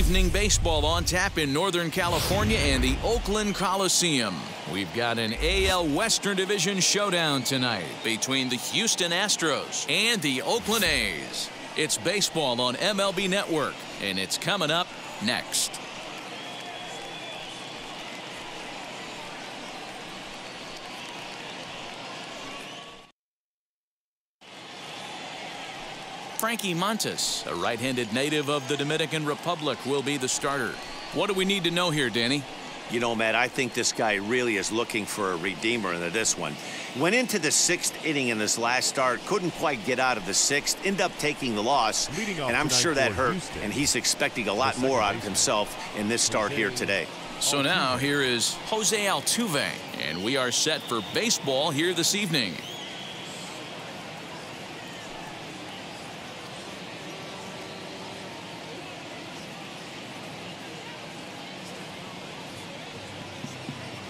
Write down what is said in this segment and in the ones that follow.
evening baseball on tap in Northern California and the Oakland Coliseum. We've got an AL Western Division showdown tonight between the Houston Astros and the Oakland A's. It's baseball on MLB Network, and it's coming up next. Frankie Montes, a right-handed native of the Dominican Republic, will be the starter. What do we need to know here, Danny? You know, Matt, I think this guy really is looking for a redeemer in this one. Went into the 6th inning in this last start, couldn't quite get out of the 6th, ended up taking the loss, and I'm sure that hurt, and he's expecting a lot more out of himself in this start here today. So now here is Jose Altuve, and we are set for baseball here this evening.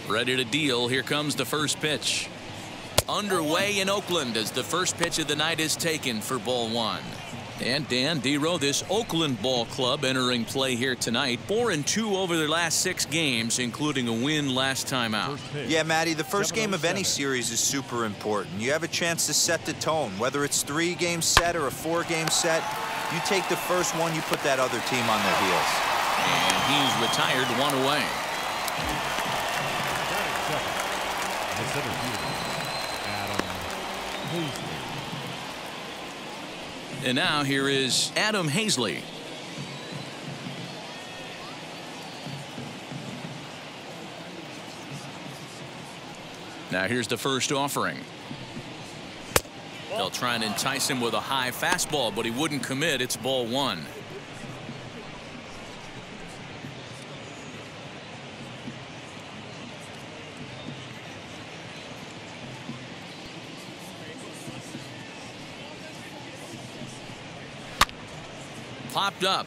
Ready to deal. Here comes the first pitch. Underway in Oakland as the first pitch of the night is taken for ball 1. And Dan Dero, this Oakland ball club entering play here tonight. 4-2 over their last 6 games, including a win last time out. Yeah, Matty, the first game of any series is super important. You have a chance to set the tone, whether it's 3-game set or a 4-game set. You take the first one, you put that other team on their heels. And he's retired 1 away. And now here is Adam Hazley. Now here's the first offering. They'll try and entice him with a high fastball, but he wouldn't commit. It's ball 1. Popped up,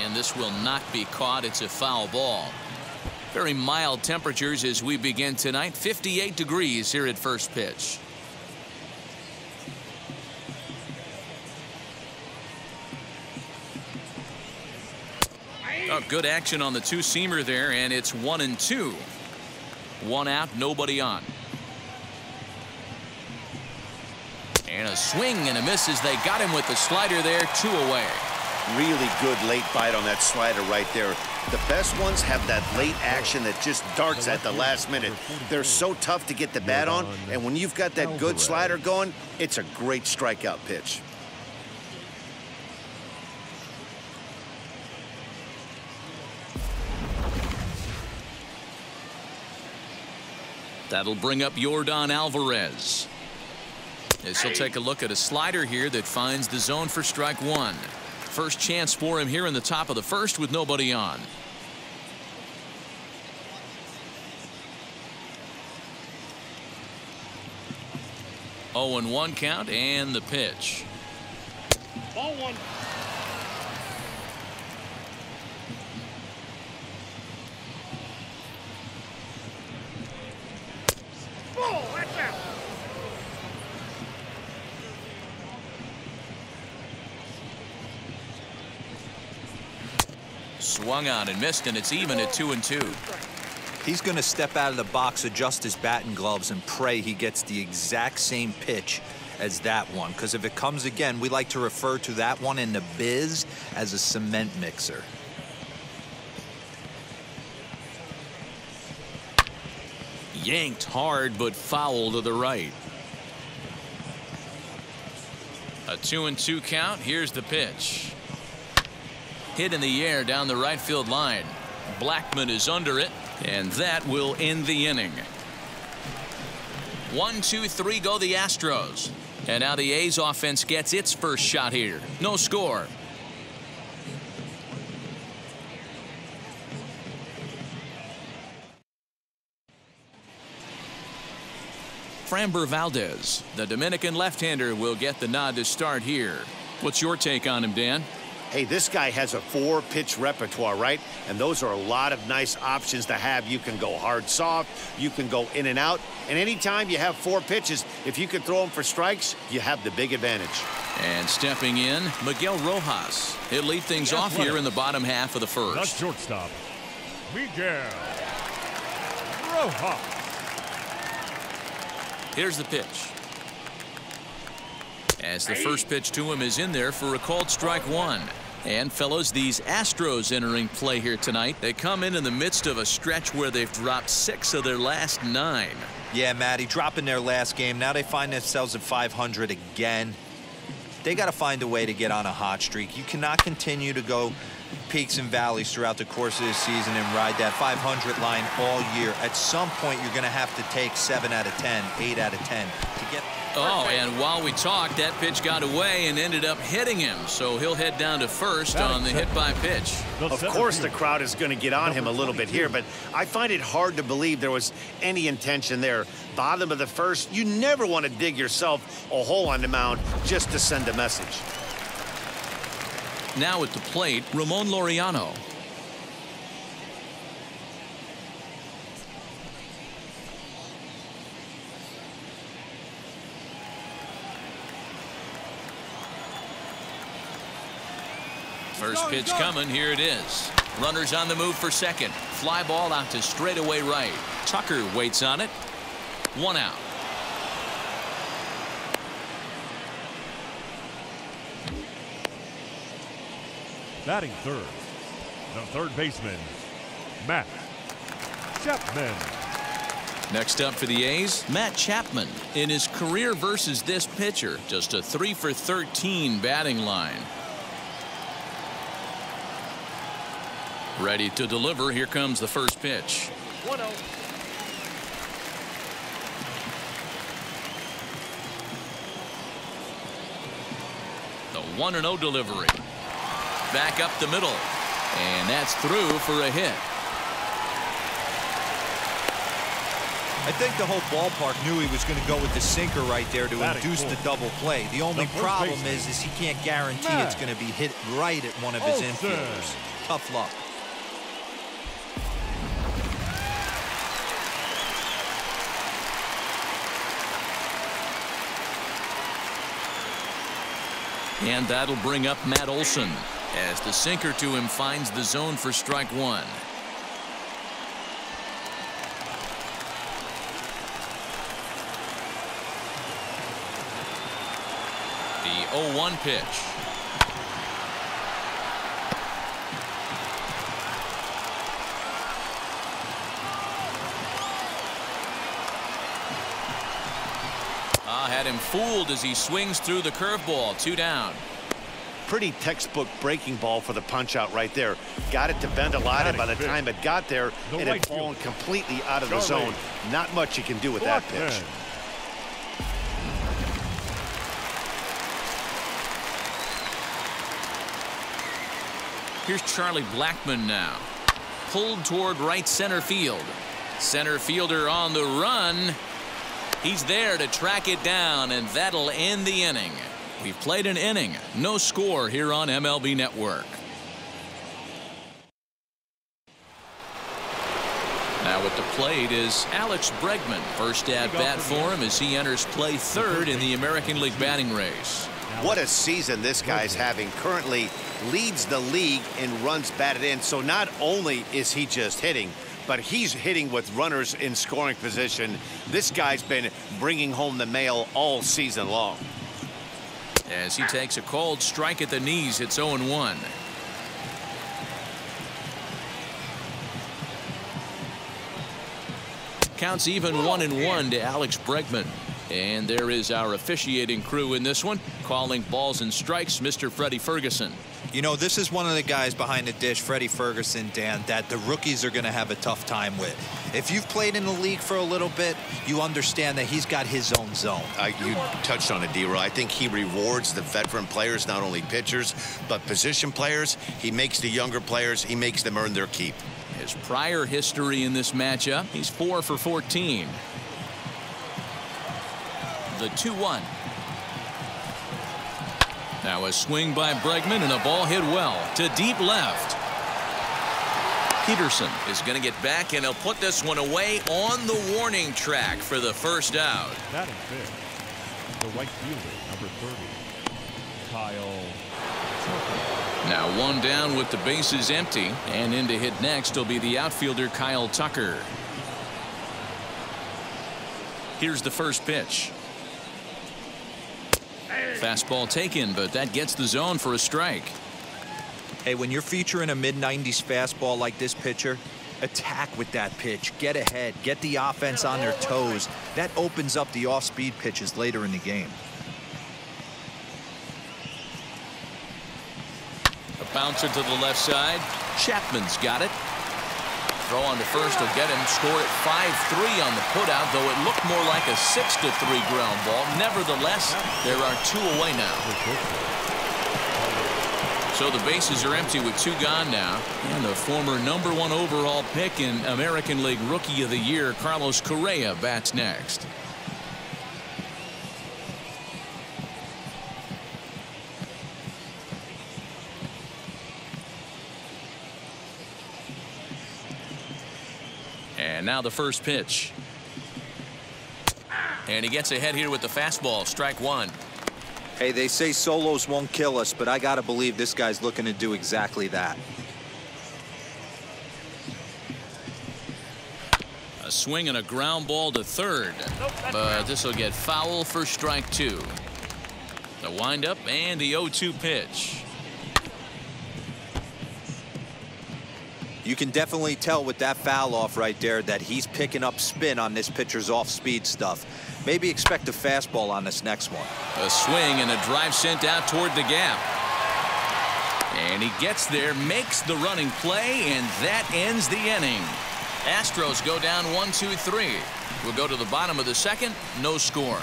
and this will not be caught. It's a foul ball. Very mild temperatures as we begin tonight. 58 degrees here at first pitch. Oh, good action on the 2-seamer there, and it's 1-2. 1 out, nobody on. And a swing and a miss as they got him with the slider there. 2 away. Really good late bite on that slider right there. The best ones have that late action that just darts at the last minute. They're so tough to get the bat on, and when you've got that good slider going, it's a great strikeout pitch. That'll bring up Yordan Alvarez. As he'll take a look at a slider here that finds the zone for strike 1. First chance for him here in the top of the first with nobody on. Oh, and 1 count, and the pitch. Ball 1. Ball, that's out. Swung on and missed, and it's even at 2-2. He's going to step out of the box, adjust his bat and gloves, and pray he gets the exact same pitch as that one. Because if it comes again, we like to refer to that one in the biz as a cement mixer. Yanked hard, but foul to the right. A 2-2 count. Here's the pitch. Hit in the air down the right field line. Blackman is under it, and that will end the inning. 1, 2, 3 go the Astros. And now the A's offense gets its first shot here. No score. Framber Valdez, the Dominican left-hander, will get the nod to start here. What's your take on him, Dan? Hey, this guy has a 4-pitch repertoire, right? And those are a lot of nice options to have. You can go hard, soft. You can go in and out. And anytime you have 4 pitches, if you can throw them for strikes, you have the big advantage. And stepping in, Miguel Rojas. He'll lead things off here in the bottom half of the first. The shortstop, Miguel Rojas. Here's the pitch. As the first pitch to him is in there for a called strike 1. And fellows, these Astros entering play here tonight. They come in the midst of a stretch where they've dropped 6 of their last 9. Yeah, Matty, dropping their last game. Now they find themselves at 500 again. They got to find a way to get on a hot streak. You cannot continue to go peaks and valleys throughout the course of this season and ride that 500 line all year. At some point, you're going to have to take 7 out of 10, 8 out of 10 to get. Oh, and while we talked, that pitch got away and ended up hitting him. So he'll head down to first on the hit by pitch. Of course, the crowd is going to get on him a little bit here, but I find it hard to believe there was any intention there. Bottom of the first, you never want to dig yourself a hole on the mound just to send a message. Now at the plate, Ramon Laureano. First pitch coming. Here it is. Runners on the move for second. Fly ball out to straightaway right. Tucker waits on it. 1 out. Batting third, the third baseman, Matt Chapman. Next up for the A's, Matt Chapman. In his career versus this pitcher, just a 3 for 13 batting line. Ready to deliver. Here comes the first pitch. 1-0. The 1-0 delivery. Back up the middle. And that's through for a hit. I think the whole ballpark knew he was going to go with the sinker right there to induce the double play. The only problem is he can't guarantee it's going to be hit right at one of his infielders. Tough luck. And that'll bring up Matt Olson as the sinker to him finds the zone for strike 1. The 0-1 pitch. Had him fooled as he swings through the curveball. 2 down. Pretty textbook breaking ball for the punch out right there. Got it to bend a lot, and by the time it got there, it had fallen completely out of the zone. Not much you can do with that pitch. Here's Charlie Blackmon now. Pulled toward right center field. Center fielder on the run. He's there to track it down, and that'll end the inning. We've played an inning. No score here on MLB Network. Now at the plate is Alex Bregman. First at bat for him as he enters play third in the American League batting race. What a season this guy's having. Currently leads the league in runs batted in. So not only is he just hitting, but he's hitting with runners in scoring position. This guy's been bringing home the mail all season long. As he takes a cold strike at the knees, it's 0-1. Counts even 1-1 to Alex Bregman. And there is our officiating crew in this one, calling balls and strikes, Mr. Freddie Ferguson. You know, this is one of the guys behind the dish, Freddie Ferguson, Dan, that the rookies are going to have a tough time with. If you've played in the league for a little bit, you understand that he's got his own zone. You touched on it, D-Roy. I think he rewards the veteran players, not only pitchers, but position players. He makes the younger players, he makes them earn their keep. His prior history in this matchup, he's 4 for 14. The 2-1. Now a swing by Bregman and a ball hit well to deep left. Peterson is going to get back and he'll put this one away on the warning track for the first out. Batting fifth, the right fielder, number 30, Kyle Tucker. Now one down with the bases empty, and in to hit next will be the outfielder Kyle Tucker. Here's the first pitch. Fastball taken, but that gets the zone for a strike. Hey, when you're featuring a mid-90s fastball like this pitcher, attack with that pitch. Get ahead. Get the offense on their toes. That opens up the off-speed pitches later in the game. A bouncer to the left side. Chapman's got it. Throw on to first will get him. Score at 5-3 on the putout, though it looked more like a 6-3 ground ball. Nevertheless, there are 2 away now. So the bases are empty with 2 gone now. And the former #1 overall pick in American League Rookie of the Year, Carlos Correa, bats next. And now the first pitch. And he gets ahead here with the fastball. Strike 1. Hey, they say solos won't kill us, but I got to believe this guy's looking to do exactly that. A swing and a ground ball to third. But this will get foul for strike 2. The windup and the 0-2 pitch. You can definitely tell with that foul off right there that he's picking up spin on this pitcher's off-speed stuff. Maybe expect a fastball on this next one. A swing and a drive sent out toward the gap. And he gets there, makes the running play, and that ends the inning. Astros go down 1-2-3. We'll go to the bottom of the second. No score.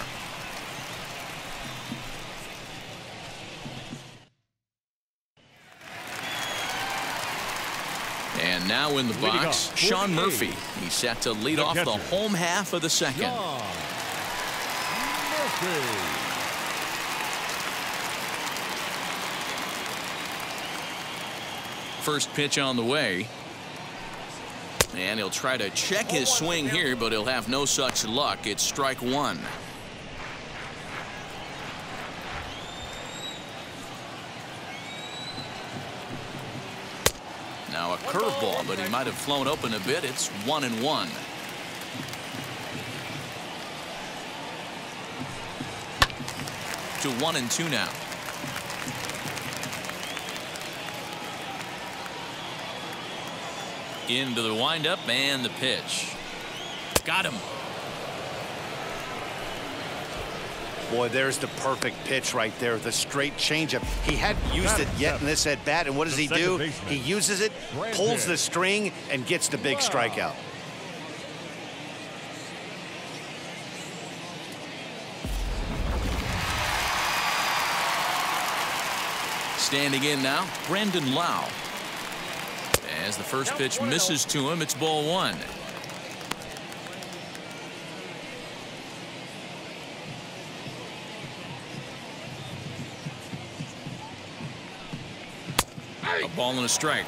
And now in the box, Shawn Murphy. He's set to lead off the home half of the second. First pitch on the way. And he'll try to check his swing here, but he'll have no such luck. It's strike 1. Now a curveball, but he might have flown open a bit. It's 1-1. To 1-2 now. Into the windup and the pitch. Got him. Boy, there's the perfect pitch right there. The straight changeup. He hadn't used it yet in this at bat, and what does he do? He uses it, pulls the string, and gets the big strikeout. Standing in now, Brandon Lau. As the first pitch misses to him, it's ball 1. A ball and a strike.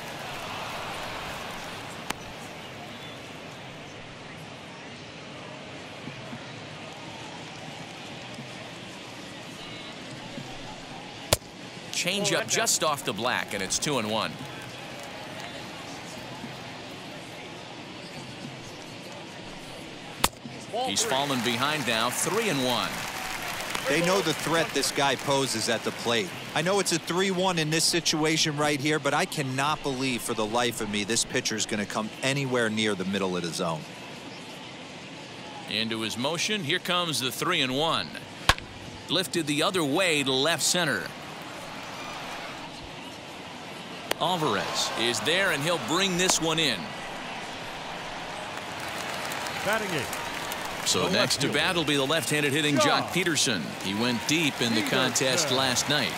Change up just off the black, and it's 2-1. He's fallen behind now, 3-1. They know the threat this guy poses at the plate. I know it's a 3-1 in this situation right here, but I cannot believe for the life of me this pitcher is going to come anywhere near the middle of the zone. Into his motion. Here comes the 3-1. Lifted the other way to left center. Alvarez is there, and he'll bring this one in. Batting 8. So next to bat will be the left-handed hitting Jock Peterson. He went deep in the contest last night.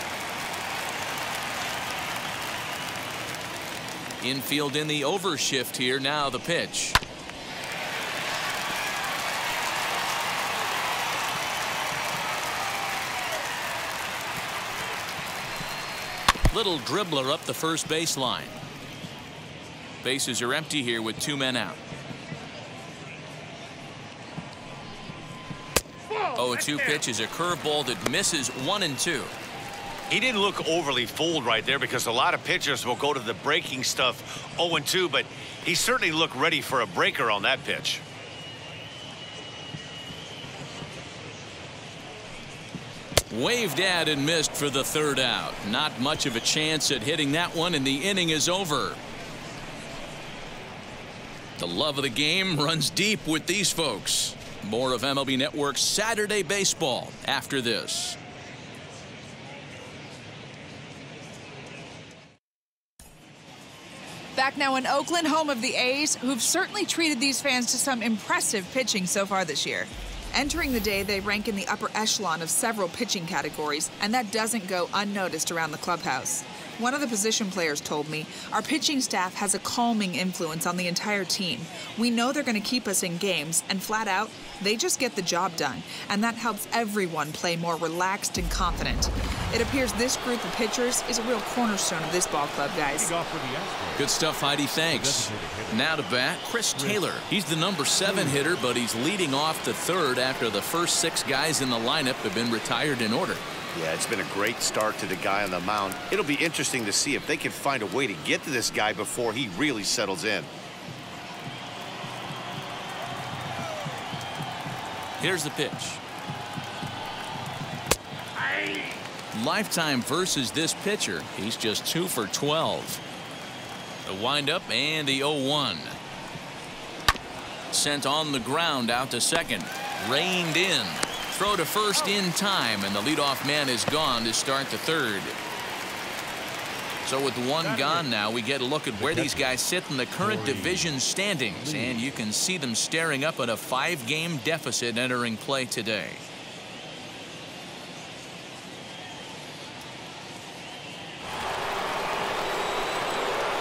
Infield in the overshift here. Now the pitch. Little dribbler up the first baseline. Bases are empty here with 2 men out. 0-2 pitch is a curveball that misses 1-2. He didn't look overly fooled right there because a lot of pitchers will go to the breaking stuff 0-2, but he certainly looked ready for a breaker on that pitch. Waved at and missed for the 3rd out. Not much of a chance at hitting that one, and the inning is over. The love of the game runs deep with these folks. More of MLB Network's Saturday Baseball after this. Back now in Oakland, home of the A's, who've certainly treated these fans to some impressive pitching so far this year. Entering the day, they rank in the upper echelon of several pitching categories, and that doesn't go unnoticed around the clubhouse. One of the position players told me, our pitching staff has a calming influence on the entire team. We know they're going to keep us in games, and flat out, they just get the job done, and that helps everyone play more relaxed and confident. It appears this group of pitchers is a real cornerstone of this ball club, guys. Good stuff, Heidi. Thanks. Now to bat, Chris Taylor. He's the number 7 hitter, but he's leading off the 3rd after the first 6 guys in the lineup have been retired in order. Yeah, it's been a great start to the guy on the mound. It'll be interesting to see if they can find a way to get to this guy before he really settles in. Here's the pitch. Lifetime versus this pitcher. He's just 2 for 12. The windup and the 0-1. Sent on the ground out to second. Reined in. Throw to first in time, and the leadoff man is gone to start the 3rd. So with 1 gone now, we get a look at where these guys sit in the current division standings, and you can see them staring up at a 5-game deficit entering play today.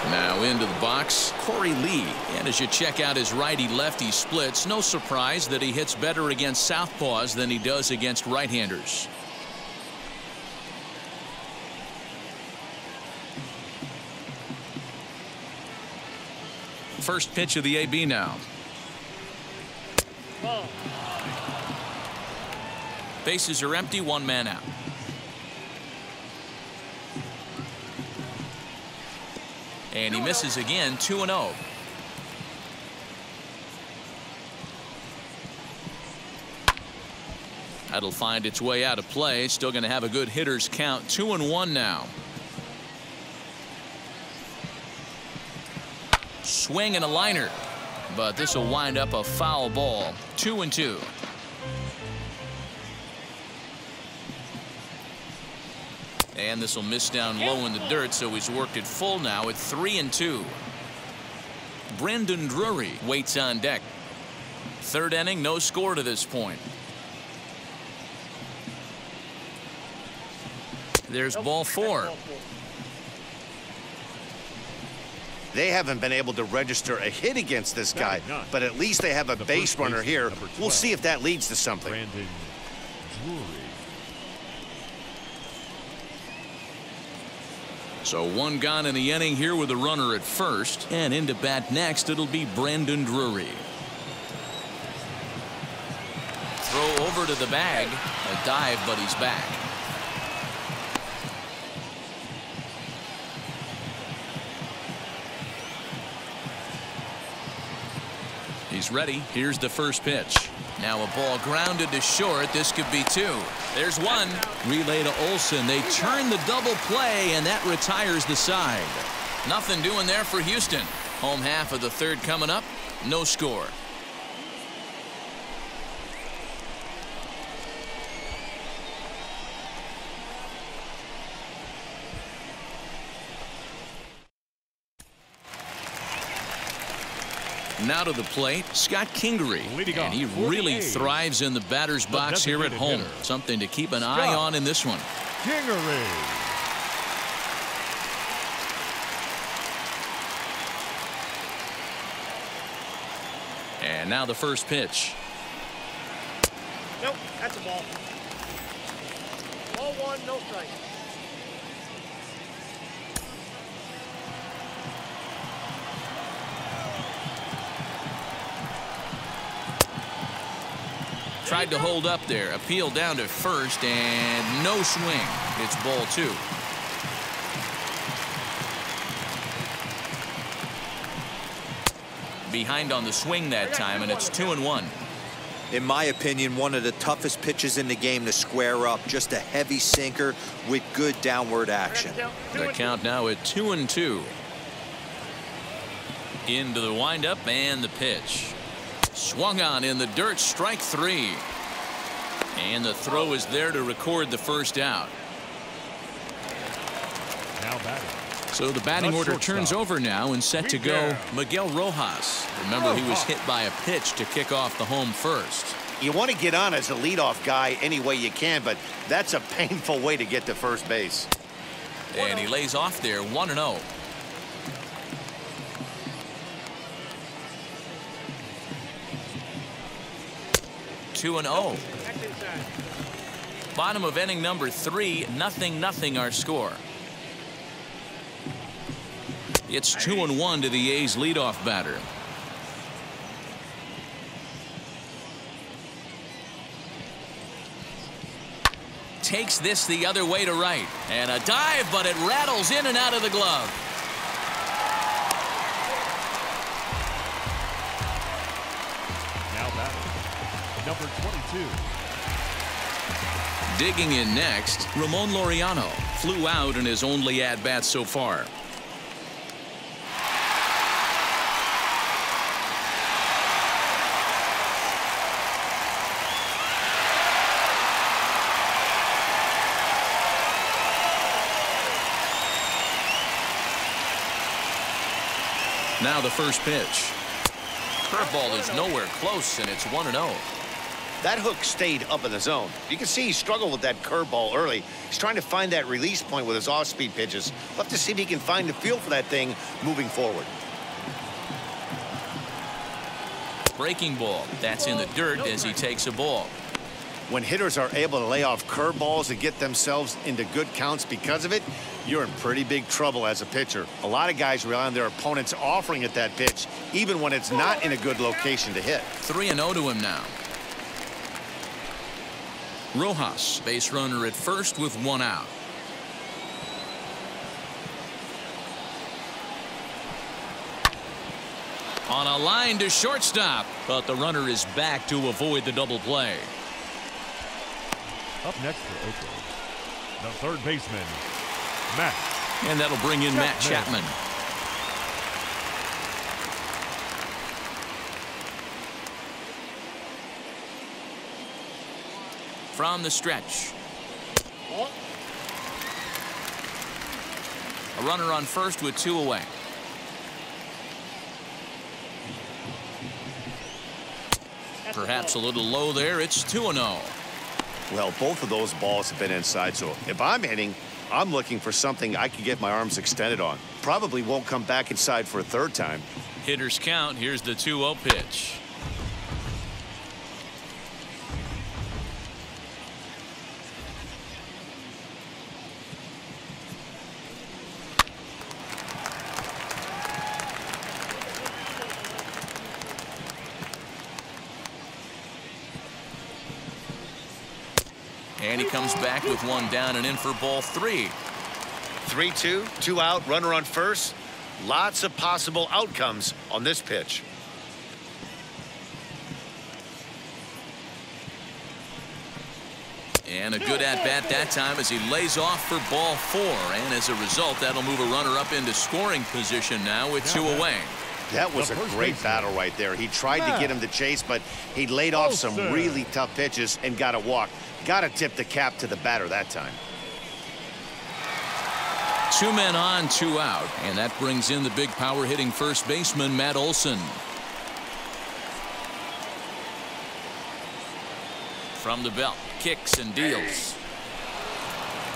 Now into the box, Corey Lee. And as you check out his righty-lefty splits, no surprise that he hits better against southpaws than he does against right-handers. First pitch of the AB now. Bases are empty, 1 man out. And he misses again, 2-0. That'll find its way out of play. Still going to have a good hitter's count. 2-1 now. Swing and a liner. But this will wind up a foul ball. 2-2. And this will miss down low in the dirt, so he's worked it full now at 3-2. Brandon Drury waits on deck. 3rd inning, no score to this point. There's ball 4. They haven't been able to register a hit against this guy, but at least they have a base runner here. We'll see if that leads to something. Brandon Drury. So 1 gone in the inning here with a runner at first, and into bat next it'll be Brandon Drury. Throw over to the bag. A dive, but he's back. He's ready. Here's the first pitch. Now a ball grounded to short. This could be 2. There's 1. Relay to Olson. They turn the double play, and that retires the side. Nothing doing there for Houston. Home half of the 3rd coming up. No score. Now to the plate, Scott Kingery, and he really thrives in the batter's box here at home. Something to keep an eye on in this one. Kingery. And now the first pitch. Nope, that's a ball. Ball 1, no strike. Tried to hold up there. Appeal down to first, and no swing. It's ball 2. Behind on the swing that time, and it's 2-1. In my opinion, one of the toughest pitches in the game to square up. Just a heavy sinker with good downward action. The count now at 2-2. Into the windup and the pitch. Swung on in the dirt, strike 3. And the throw is there to record the first out. Now batting. So the batting order turns over now and set to go Miguel Rojas. Remember, he was hit by a pitch to kick off the home first. You want to get on as a leadoff guy any way you can, but that's a painful way to get to first base. And he lays off there, 1-0. Two and 0. Bottom of inning number 3, 0-0 our score. It's 2-1 to the A's leadoff batter. Takes this the other way to right, and a dive, but it rattles in and out of the glove. Now batting. Number 22. Digging in next, Ramon Laureano flew out in his only at-bat so far. Now the first pitch. Curveball is nowhere close, and it's 1-0. That hook stayed up in the zone. You can see he struggled with that curveball early. He's trying to find that release point with his off-speed pitches. We'll have to see if he can find the feel for that thing moving forward. Breaking ball. That's in the dirt as he takes a ball. When hitters are able to lay off curveballs and get themselves into good counts because of it, you're in pretty big trouble as a pitcher. A lot of guys rely on their opponents offering at that pitch, even when it's not in a good location to hit. 3-0 to him now. Rojas, base runner at first with 1 out. On a line to shortstop, but the runner is back to avoid the double play. Up next for Oakland, the third baseman, Matt. And that'll bring in Matt Chapman. From the stretch. A runner on first with 2 away. Perhaps a little low there. It's 2-0. Well, both of those balls have been inside, so if I'm hitting, I'm looking for something I can get my arms extended on. Probably won't come back inside for a third time. Hitters count. Here's the 2-0 pitch. And he comes back with 1 down and in for ball 3. 3-2, 2 out, runner on first. Lots of possible outcomes on this pitch. And a good at-bat that time as he lays off for ball 4. And as a result, that'll move a runner up into scoring position now with 2 away. That was a great battle right there. He tried to get him to chase, but he laid off some really tough pitches and got a walk. Got to tip the cap to the batter that time. 2 men on, 2 out, and that brings in the big power hitting first baseman Matt Olson. From the belt, kicks and deals.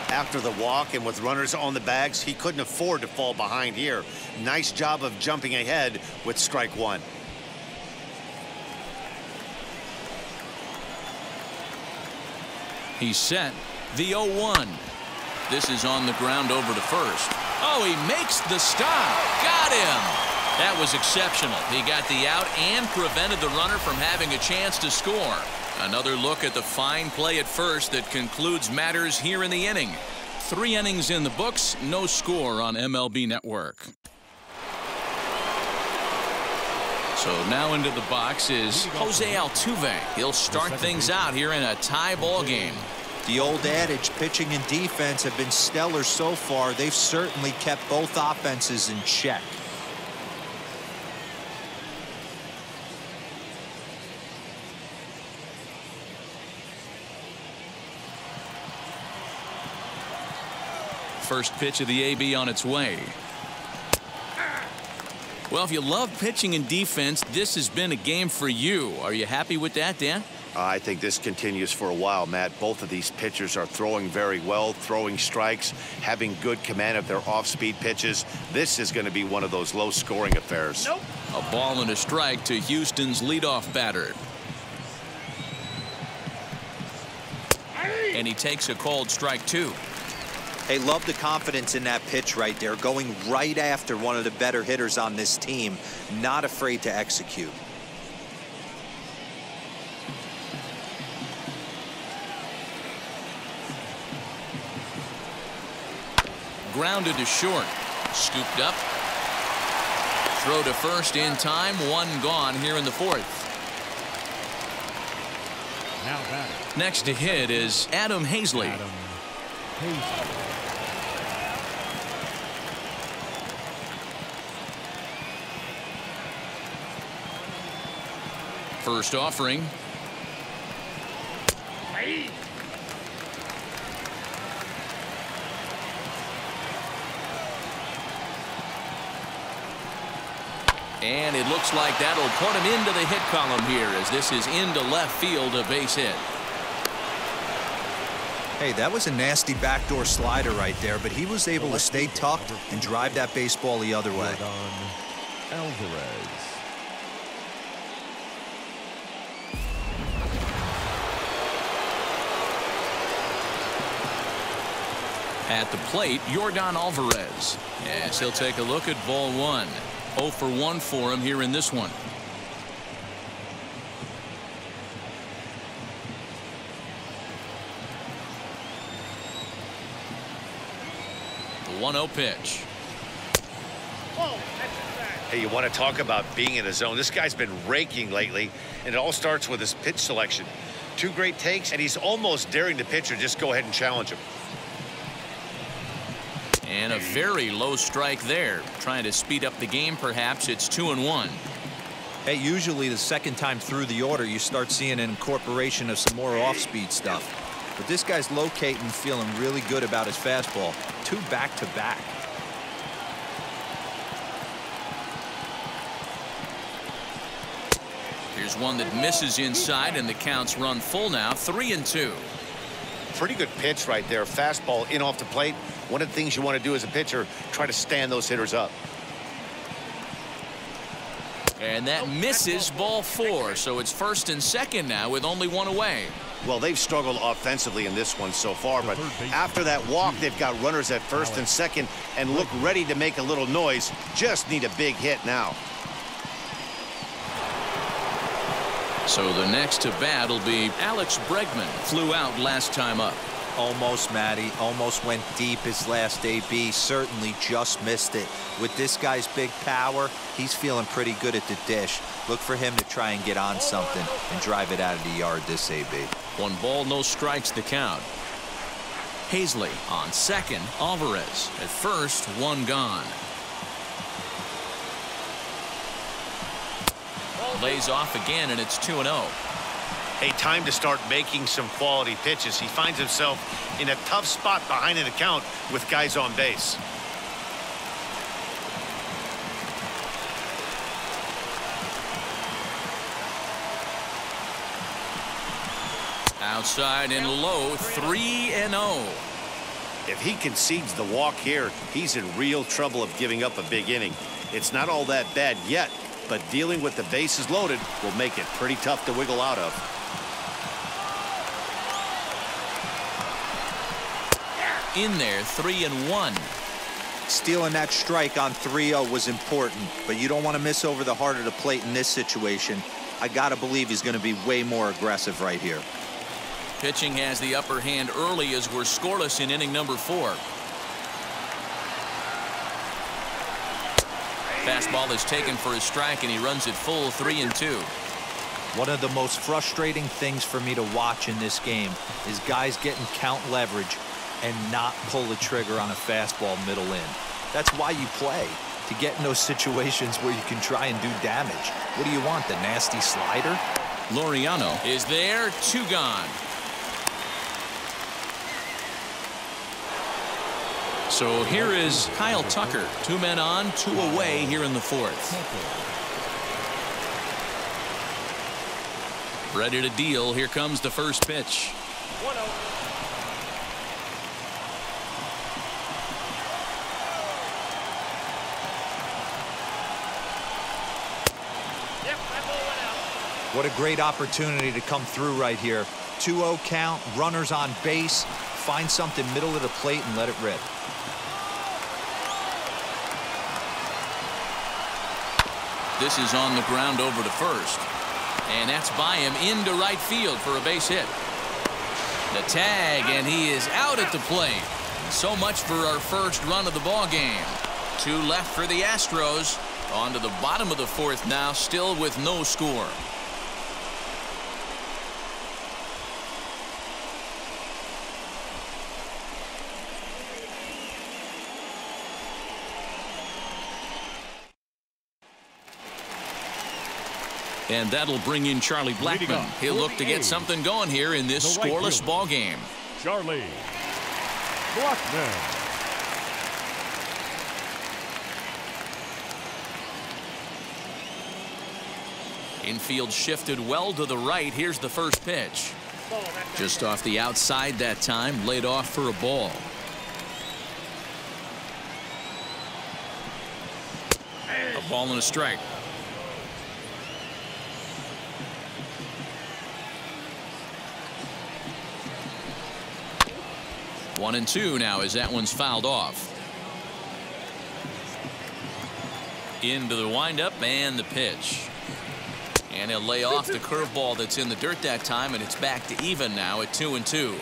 After the walk and with runners on the bags, he couldn't afford to fall behind here. Nice job of jumping ahead with strike 1. He's set. The 0-1. This is on the ground over to first. Oh, he makes the stop. Got him. That was exceptional. He got the out and prevented the runner from having a chance to score. Another look at the fine play at first that concludes matters here in the inning. 3 innings in the books, no score on MLB Network. So now into the box is Jose Altuve. He'll start things out here in a tie ball game. The old adage, pitching and defense have been stellar so far. They've certainly kept both offenses in check. First pitch of the AB on its way. Well, if you love pitching and defense, this has been a game for you. Are you happy with that, Dan? I think this continues for a while, Matt. Both of these pitchers are throwing very well, throwing strikes, having good command of their off-speed pitches. This is going to be one of those low-scoring affairs. Nope. A ball and a strike to Houston's leadoff batter. And he takes a called strike 2. Hey, love the confidence in that pitch right there, going right after one of the better hitters on this team, not afraid to execute. Grounded to short. Scooped up. Throw to first in time. 1 gone here in the 4th. Next to hit is Adam Hazley. First offering. And it looks like that'll put him into the hit column here as this is into left field, a base hit. Hey, that was a nasty backdoor slider right there, but he was able to stay tucked and drive that baseball the other way. At the plate, Yordan Alvarez. Yes, he'll take a look at ball 1. 0 for 1 for him here in this one. The 1-0 pitch. Hey, you want to talk about being in the zone? This guy's been raking lately, and it all starts with his pitch selection. 2 great takes, and he's almost daring the pitcher just go ahead and challenge him. And a very low strike there. Trying to speed up the game, perhaps. It's 2-1. Hey, usually the second time through the order, you start seeing an incorporation of some more off-speed stuff. But this guy's locating, feeling really good about his fastball. 2 back-to-back. Here's one that misses inside, and the count's run full now. 3-2. Pretty good pitch right there. Fastball in off the plate. One of the things you want to do as a pitcher, try to stand those hitters up. And that misses ball 4. So it's first and second now with only 1 away. Well, they've struggled offensively in this one so far, but after that walk, they've got runners at first and second and look ready to make a little noise. Just need a big hit now. So the next to bat will be Alex Bregman. Flew out last time up. Almost, Matty. Almost went deep his last AB. Certainly just missed it. With this guy's big power, he's feeling pretty good at the dish. Look for him to try and get on something and drive it out of the yard this AB. 1 ball, no strikes the count. Hazley on second. Alvarez at first. 1 gone. Lays off again, and it's 2-0. Hey, time to start making some quality pitches. He finds himself in a tough spot behind an account with guys on base. Outside and low, 3-0. If he concedes the walk here, he's in real trouble of giving up a big inning. It's not all that bad yet, but dealing with the bases loaded will make it pretty tough to wiggle out of. In there, 3-1. Stealing that strike on 3-0 was important, but you don't want to miss over the heart of the plate in this situation. I gotta believe he's going to be way more aggressive right here. Pitching has the upper hand early as we're scoreless in inning number 4. Fastball is taken for a strike, and he runs it full 3-2. One of the most frustrating things for me to watch in this game is guys getting count leverage and not pull the trigger on a fastball middle in. That's why you play, to get in those situations where you can try and do damage. What do you want, the nasty slider? Laureano is there, 2 gone. So here is Kyle Tucker. 2 men on, 2 away here in the 4th. Ready to deal. Here comes the first pitch. 1-0. Yep, that ball went out. What a great opportunity to come through right here. 2-0 count, runners on base. Find something middle of the plate and let it rip. This is on the ground over to first. And that's by him into right field for a base hit. The tag, and he is out at the plate. So much for our first run of the ball game. 2 left for the Astros. On to the bottom of the 4th now, still with no score. And that'll bring in Charlie Blackmon. He'll look to get something going here in this scoreless ball game. Charlie Blackmon. Infield shifted well to the right. Here's the first pitch. Just off the outside that time, laid off for a ball. A ball and a strike. One and 2 now as that one's fouled off. Into the windup and the pitch. And he'll lay off the curveball that's in the dirt that time, and it's back to even now at 2-2.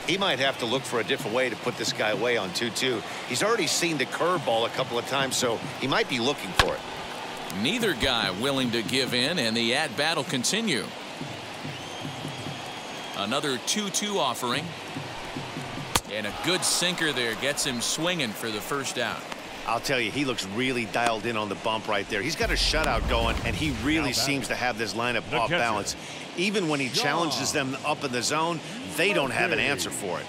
He might have to look for a different way to put this guy away on 2-2. He's already seen the curveball a couple of times, so he might be looking for it. Neither guy willing to give in, and the at-bat will continue. Another 2-2 offering. And a good sinker there gets him swinging for the first out. I'll tell you, he looks really dialed in on the bump right there. He's got a shutout going, and he really seems to have this lineup off balance. Even when he challenges them up in the zone, they don't have an answer for it.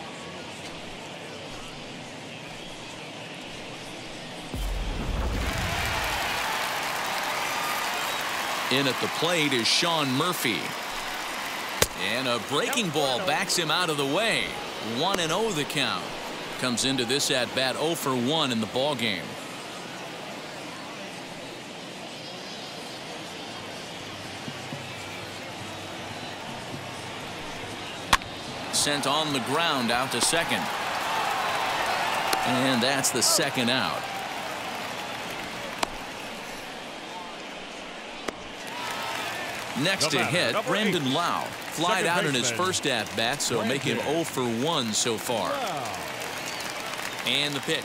In at the plate is Shawn Murphy. And a breaking ball backs him out of the way. 1-0 the count. Comes into this at bat 0 for 1 in the ball game. Sent on the ground out to second. And that's the second out. Next to hit, Brandon Lau. Flied out in his first at-bat, so make him 0 for 1 so far. And the pitch.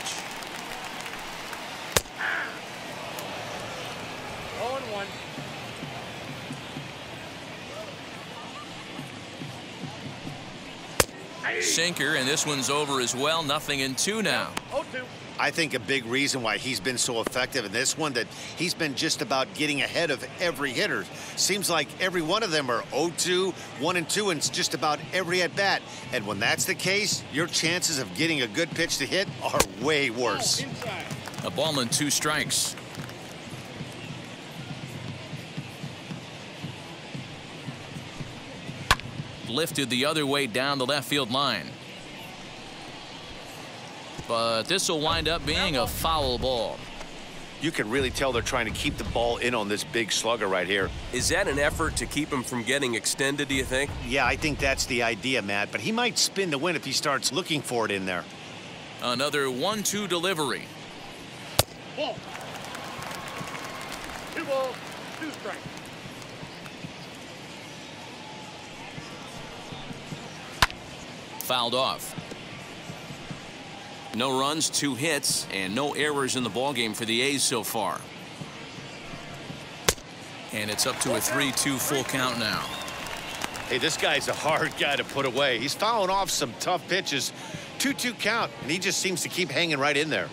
0-1. Sinker, and this one's over as well. 0-2 now. 0-2. I think a big reason why he's been so effective in this one, that he's been just about getting ahead of every hitter. Seems like every one of them are 0-2, 1-2, and it's just about every at bat. And when that's the case, your chances of getting a good pitch to hit are way worse. A ball and 2 strikes. Lifted the other way down the left field line. But this will wind up being a foul ball. You can really tell they're trying to keep the ball in on this big slugger right here. Is that an effort to keep him from getting extended, do you think? Yeah, I think that's the idea, Matt. But he might spin to win if he starts looking for it in there. Another 1-2 delivery. Ball. 2 balls, 2 strikes. fouled off. No runs, 2 hits, and no errors in the ballgame for the A's so far. And it's up to a 3-2 full count now. Hey, this guy's a hard guy to put away. He's fouling off some tough pitches. 2-2 count, and he just seems to keep hanging right in there.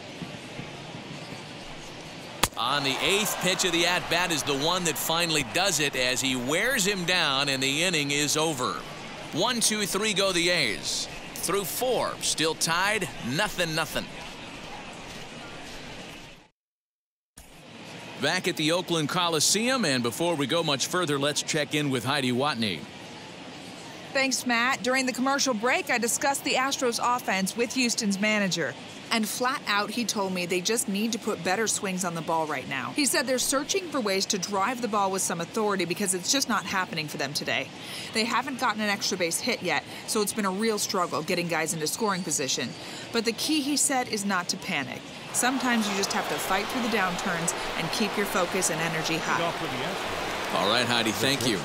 On the 8th pitch of the at-bat is the one that finally does it as he wears him down, and the inning is over. 1-2-3 go the A's. Through 4, still tied, 0-0. Back at the Oakland Coliseum, and before we go much further, let's check in with Heidi Watney. Thanks, Matt. During the commercial break, I discussed the Astros offense with Houston's manager. And flat out, he told me they just need to put better swings on the ball right now. He said they're searching for ways to drive the ball with some authority because it's just not happening for them today. They haven't gotten an extra base hit yet, so it's been a real struggle getting guys into scoring position. But the key, he said, is not to panic. Sometimes you just have to fight through the downturns and keep your focus and energy high. All right, Heidi, thank you.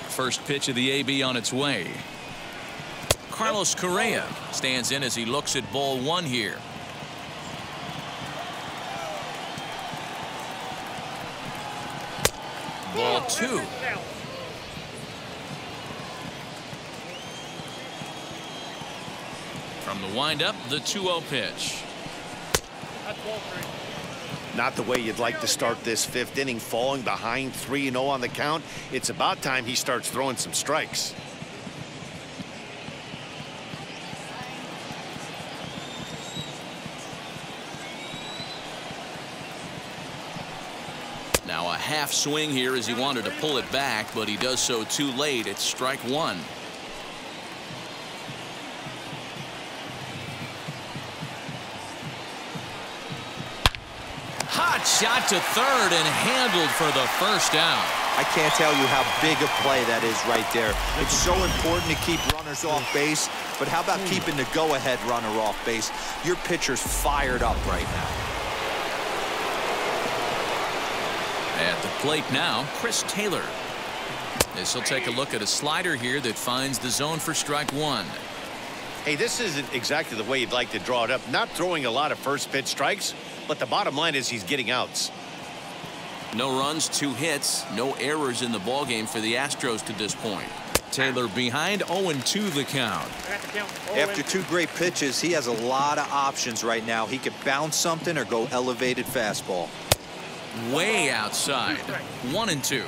First pitch of the AB on its way. Carlos Correa stands in as he looks at ball 1 here. Ball 2. From the windup, the 2-0 pitch. Not the way you'd like to start this 5th inning, falling behind 3-0 on the count. It's about time he starts throwing some strikes. Now a half swing here as he wanted to pull it back, but he does so too late. It's strike 1. Hot shot to third and handled for the first out. I can't tell you how big a play that is right there. It's so important to keep runners off base, but how about keeping the go-ahead runner off base? Your pitcher's fired up right now. At the plate now, Chris Taylor. This will take a look at a slider here that finds the zone for strike 1. Hey, this isn't exactly the way you'd like to draw it up. Not throwing a lot of first pitch strikes, but the bottom line is he's getting outs. No runs, 2 hits, no errors in the ballgame for the Astros to this point. Taylor behind, 0-2 the count. After 2 great pitches, he has a lot of options right now. He could bounce something or go elevated fastball. Way outside. 1-2.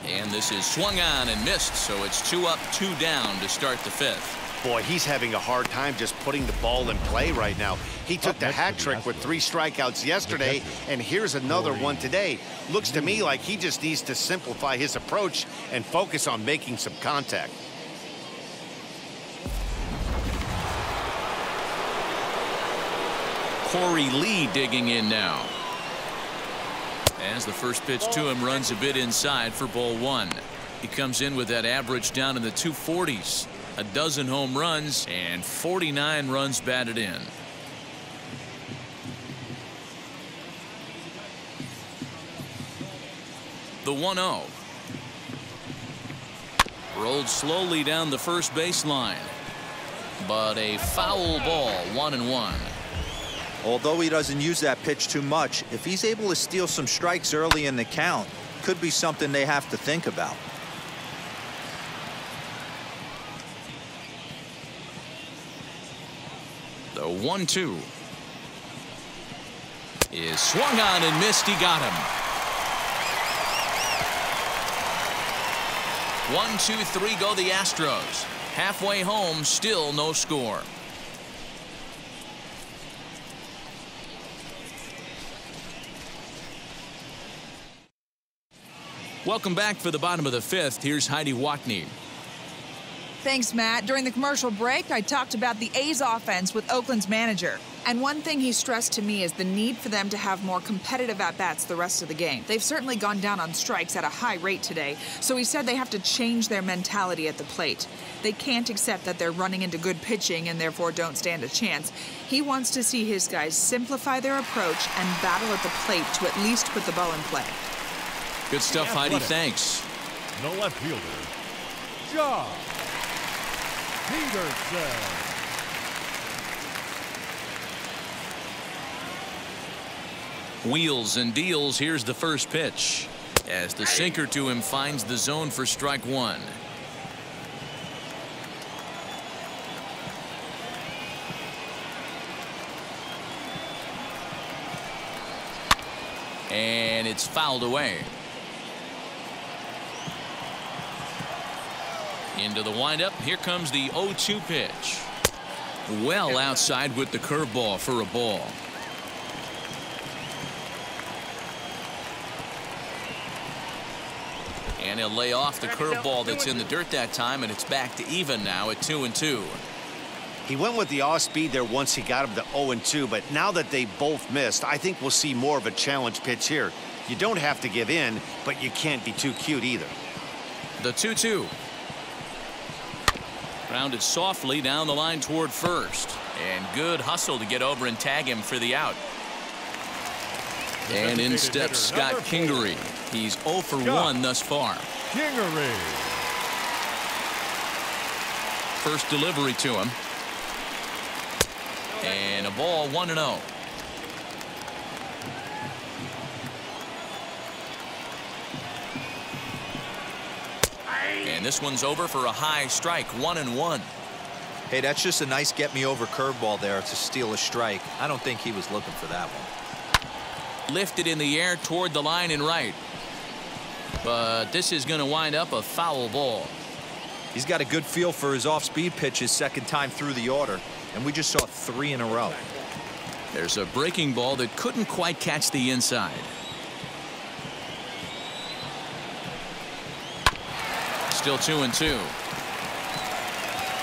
And this is swung on and missed, so it's 2 up, 2 down to start the 5th. Boy, he's having a hard time just putting the ball in play right now. He took the hat trick with 3 strikeouts yesterday, and here's another one today. Looks to me like he just needs to simplify his approach and focus on making some contact. Corey Lee digging in now. As the first pitch to him runs a bit inside for ball 1. He comes in with that average down in the 240s. A dozen home runs and 49 runs batted in. The 1-0. Rolled slowly down the first baseline. But a foul ball, 1-1. Although he doesn't use that pitch too much, if he's able to steal some strikes early in the count, could be something they have to think about. The 1-2 is swung on and missed. He got him. 1-2-3 go the Astros. Halfway home, still no score. Welcome back for the bottom of the 5th. Here's Heidi Watney. Thanks, Matt. During the commercial break, I talked about the A's offense with Oakland's manager. And one thing he stressed to me is the need for them to have more competitive at-bats the rest of the game. They've certainly gone down on strikes at a high rate today, so he said they have to change their mentality at the plate. They can't accept that they're running into good pitching and therefore don't stand a chance. He wants to see his guys simplify their approach and battle at the plate to at least put the ball in play. Good stuff, Heidi. Thanks. The left fielder, Shawn Peterson. Wheels and deals. Here's the first pitch as the sinker to him finds the zone for strike one. And it's fouled away. Into the windup. Here comes the 0-2 pitch. Well outside with the curveball for a ball. And he'll lay off the curveball that's in the dirt that time, and it's back to even now at 2-2. He went with the off speed there once he got him to 0-2, but now that they both missed, I think we'll see more of a challenge pitch here. You don't have to give in, but you can't be too cute either. The 2-2. Grounded softly down the line toward first. And good hustle to get over and tag him for the out. And in steps Scott Kingery. He's 0 for 1 thus far. Kingery. First delivery to him. And a ball 1-0. And this one's over for a high strike, 1-1. Hey, that's just a nice get-me-over curveball there to steal a strike. I don't think he was looking for that one. Lifted in the air toward the line and right. But this is going to wind up a foul ball. He's got a good feel for his off-speed pitches second time through the order, and we just saw 3 in a row. There's a breaking ball that couldn't quite catch the inside. Still 2-2.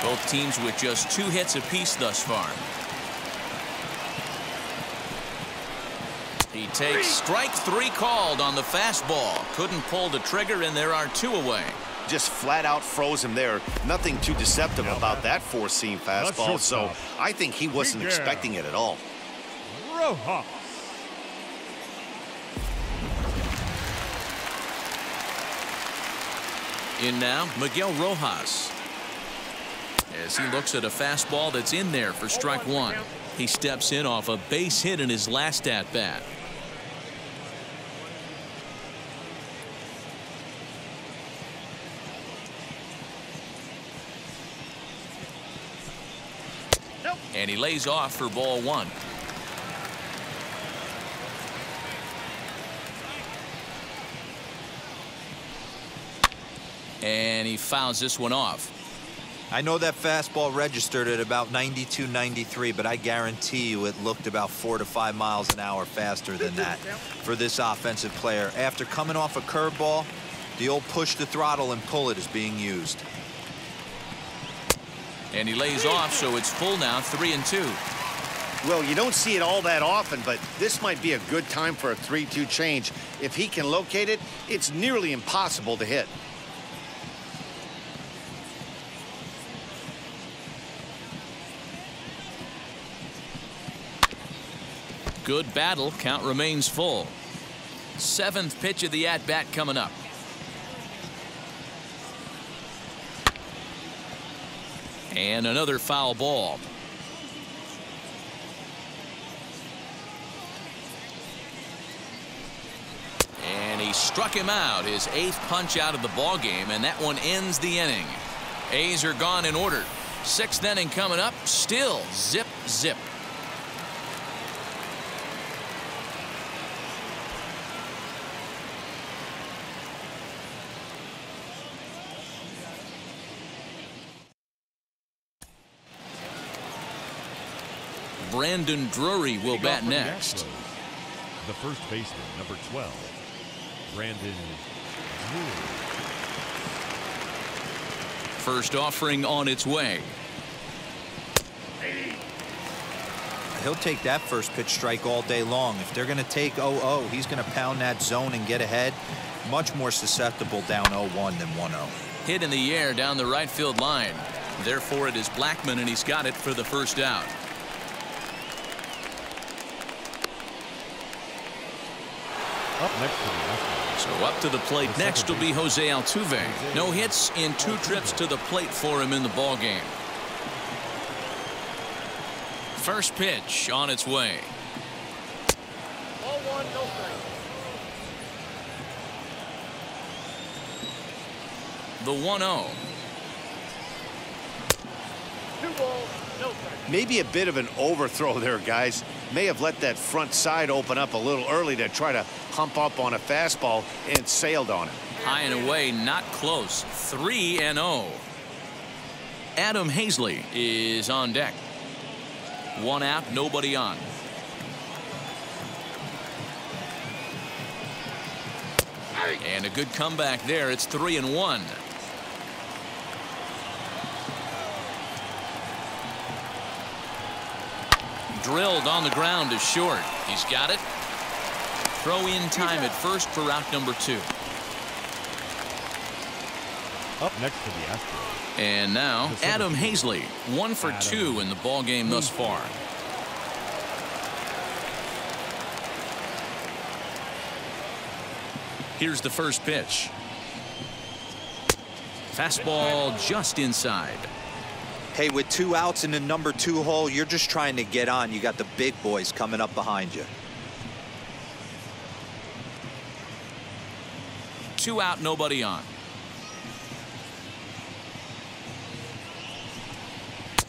Both teams with just 2 hits apiece thus far. He takes strike 3 called on the fastball. Couldn't pull the trigger, and there are 2 away. Just flat out froze him there. Nothing too deceptive about that four-seam fastball, so I think he wasn't expecting it at all. Rojas. In now, Miguel Rojas. As he looks at a fastball that's in there for strike 1. He steps in off a base hit in his last at-bat. And he lays off for ball 1. And he fouls this one off. I know that fastball registered at about 92, 93, but I guarantee you it looked about 4 to 5 miles an hour faster than that for this offensive player. After coming off a curveball, the old push the throttle and pull it is being used. And he lays off, so it's full now, 3-2. Well, you don't see it all that often, but this might be a good time for a 3-2 change. If he can locate it, it's nearly impossible to hit. Good battle. Count remains full. 7th pitch of the at-bat coming up. And another foul ball. And he struck him out, his 8th punch out of the ball game, and that one ends the inning. A's are gone in order. 6th inning coming up. Still zip, zip. Brandon Drury will bat next. The first baseman, number 12, Brandon Drury. First offering on its way. he'll take that first pitch strike all day long. If they're going to take 0-0, he's going to pound that zone and get ahead. Much more susceptible down 0-1 than 1-0. Hit in the air down the right field line. Therefore, it is Blackman, and he's got it for the first out. Up next to the Astros. So up to the plate next will be Jose Altuve. No hits in 2 trips to the plate for him in the ball game. First pitch on its way. Ball 1, no strike. The 1-0. 2 balls, no strike. Maybe a bit of an overthrow there, guys. May have let that front side open up a little early to try to hump up on a fastball and sailed on it. High and away, not close. 3-0. Adam Hazley is on deck. 1 out, nobody on. And a good comeback there. It's 3-1. Drilled on the ground is short. He's got it. Throw in time at first for out number 2. Up next to the Astros. And now Adam Hazley, 1 for 2 in the ball game thus far. Here's the first pitch. Fastball just inside. Hey, with 2 outs in the number 2 hole, you're just trying to get on. You got the big boys coming up behind you. 2 out, nobody on.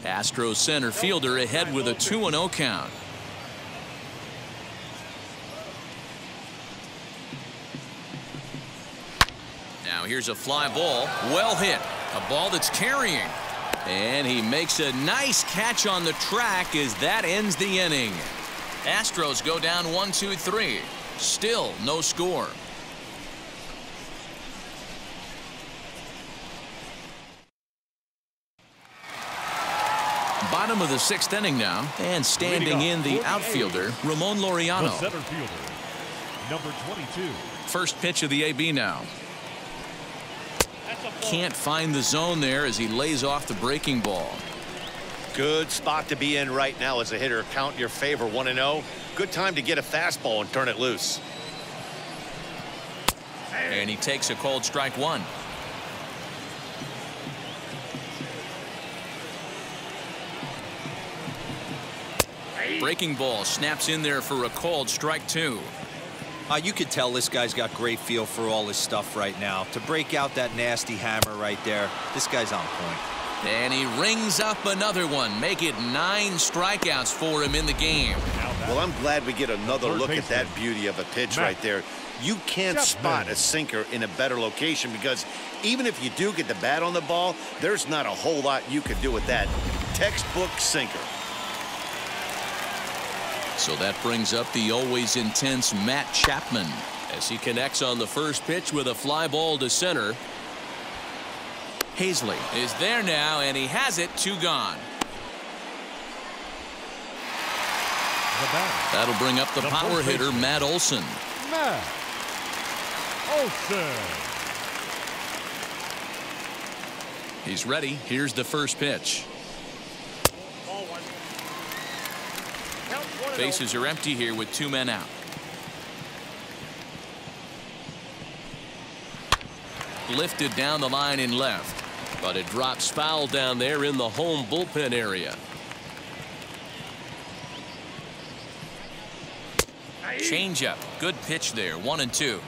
Astros center fielder ahead with a 2-0 count. Now here's a fly ball. Well hit. A ball that's carrying. And he makes a nice catch on the track as that ends the inning. Astros go down 1-2-3. Still no score. Bottom of the 6th inning now, and standing in the outfielder, Ramon Laureano. The center fielder, number 22. First pitch of the AB now. Can't find the zone there as he lays off the breaking ball. Good spot to be in right now as a hitter. Count in your favor, 1-0. Good time to get a fastball and turn it loose. And he takes a called strike 1. Breaking ball snaps in there for a called strike 2. You could tell this guy's got great feel for all his stuff right now. To break out that nasty hammer right there, this guy's on point. And he rings up another one. Make it 9 strikeouts for him in the game. Well, I'm glad we get another look at that beauty of a pitch right there. You can't spot a sinker in a better location because even if you do get the bat on the ball, there's not a whole lot you could do with that. Textbook sinker. So that brings up the always intense Matt Chapman as he connects on the first pitch with a fly ball to center. Hazley is there now, and he has it. 2 gone. That'll bring up the power hitter, Matt Olson. Matt Olson. He's ready. Here's the first pitch. Bases are empty here with 2 men out. Lifted down the line in left, but it drops foul down there in the home bullpen area. Changeup. Good pitch there. 1-2.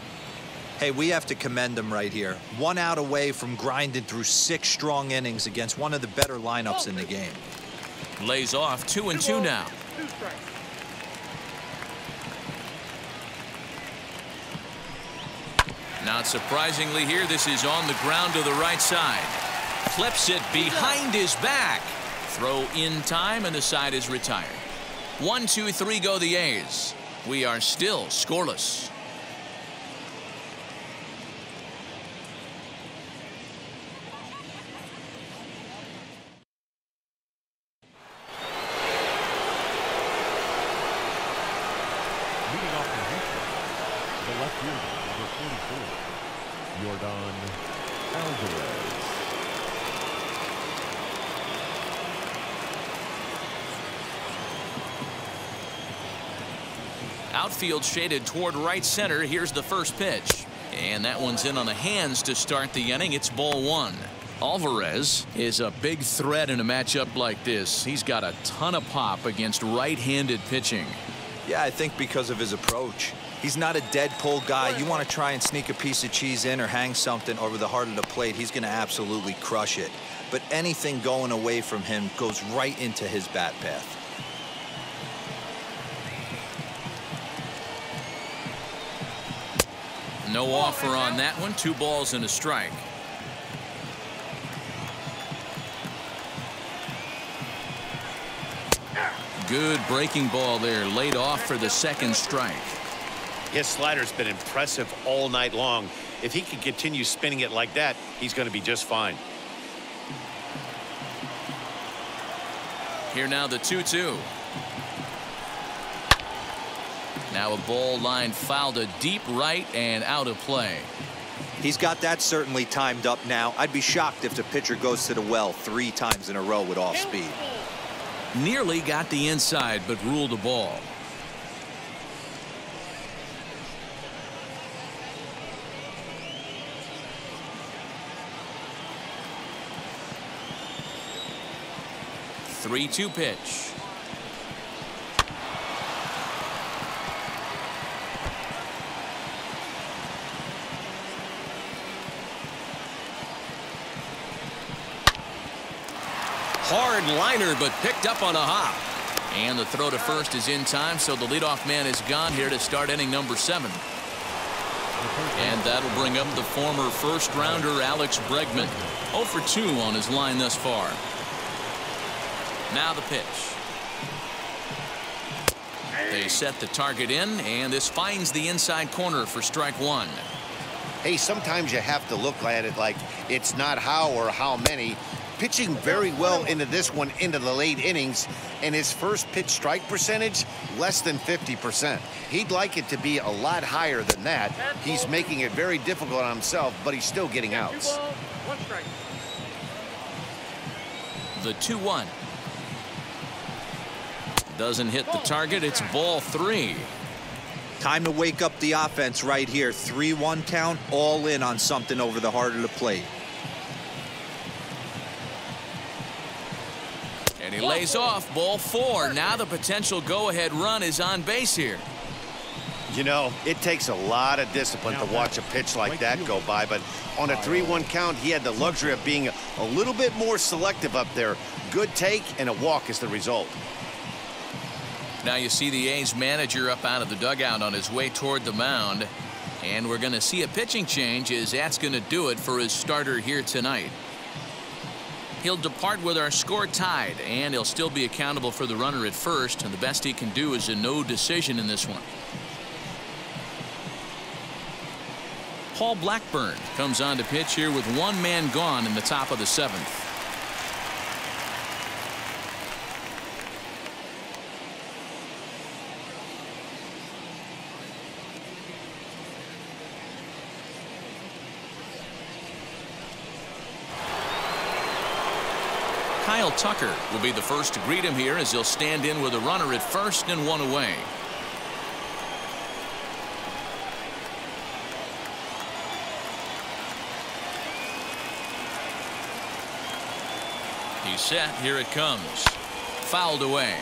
Hey, we have to commend him right here. 1 out away from grinding through 6 strong innings against one of the better lineups in the game. Lays off. 2-2 now. 2 strikes. Not surprisingly here, this is on the ground to the right side. Clips it behind his back. Throw in time, and the side is retired. 1-2-3 go the A's. We are still scoreless. Jordan Alvarez. Outfield shaded toward right center. Here's the first pitch. And that one's in on the hands to start the inning. It's ball one. Alvarez is a big threat in a matchup like this. He's got a ton of pop against right-handed pitching. Yeah, I think because of his approach. He's not a dead pull guy. You want to try and sneak a piece of cheese in or hang something over the heart of the plate, he's going to absolutely crush it. But anything going away from him goes right into his bat path. No offer on that one. 2 balls and a strike. Good breaking ball there, laid off for the second strike. His slider's been impressive all night long. If he can continue spinning it like that, he's going to be just fine. Here now the 2-2. Now a ball line fouled to deep right and out of play. He's got that certainly timed up now. I'd be shocked if the pitcher goes to the well 3 times in a row with off speed. Nearly got the inside, but ruled a ball. Three-two pitch. Hard liner, but picked up on a hop. And the throw to first is in time, so the leadoff man is gone here to start inning number 7. And that'll bring up the former first-rounder Alex Bregman. 0 for 2 on his line thus far. Now the pitch. They set the target in, and this finds the inside corner for strike 1. Hey, sometimes you have to look at it like it's not how or how many. Pitching very well into this one into the late innings, and his first pitch strike percentage less than 50%. He'd like it to be a lot higher than that. He's making it very difficult on himself, but he's still getting outs. 2 balls, 1 strike. The 2-1. Doesn't hit the target. It's ball 3. Time to wake up the offense right here. 3-1 count, all in on something over the heart of the plate. And he lays off ball 4. Now the potential go-ahead run is on base here. You know, it takes a lot of discipline to watch a pitch like that go by, but on a 3-1 count, he had the luxury of being a little bit more selective up there. Good take, and a walk is the result. Now you see the A's manager up out of the dugout on his way toward the mound. And we're going to see a pitching change, as that's going to do it for his starter here tonight. He'll depart with our score tied, and he'll still be accountable for the runner at first, and the best he can do is a no decision in this one. Paul Blackburn comes on to pitch here with 1 man gone in the top of the 7th. Kyle Tucker will be the first to greet him here, as he'll stand in with a runner at first and 1 away. He's set. Here it comes. Fouled away.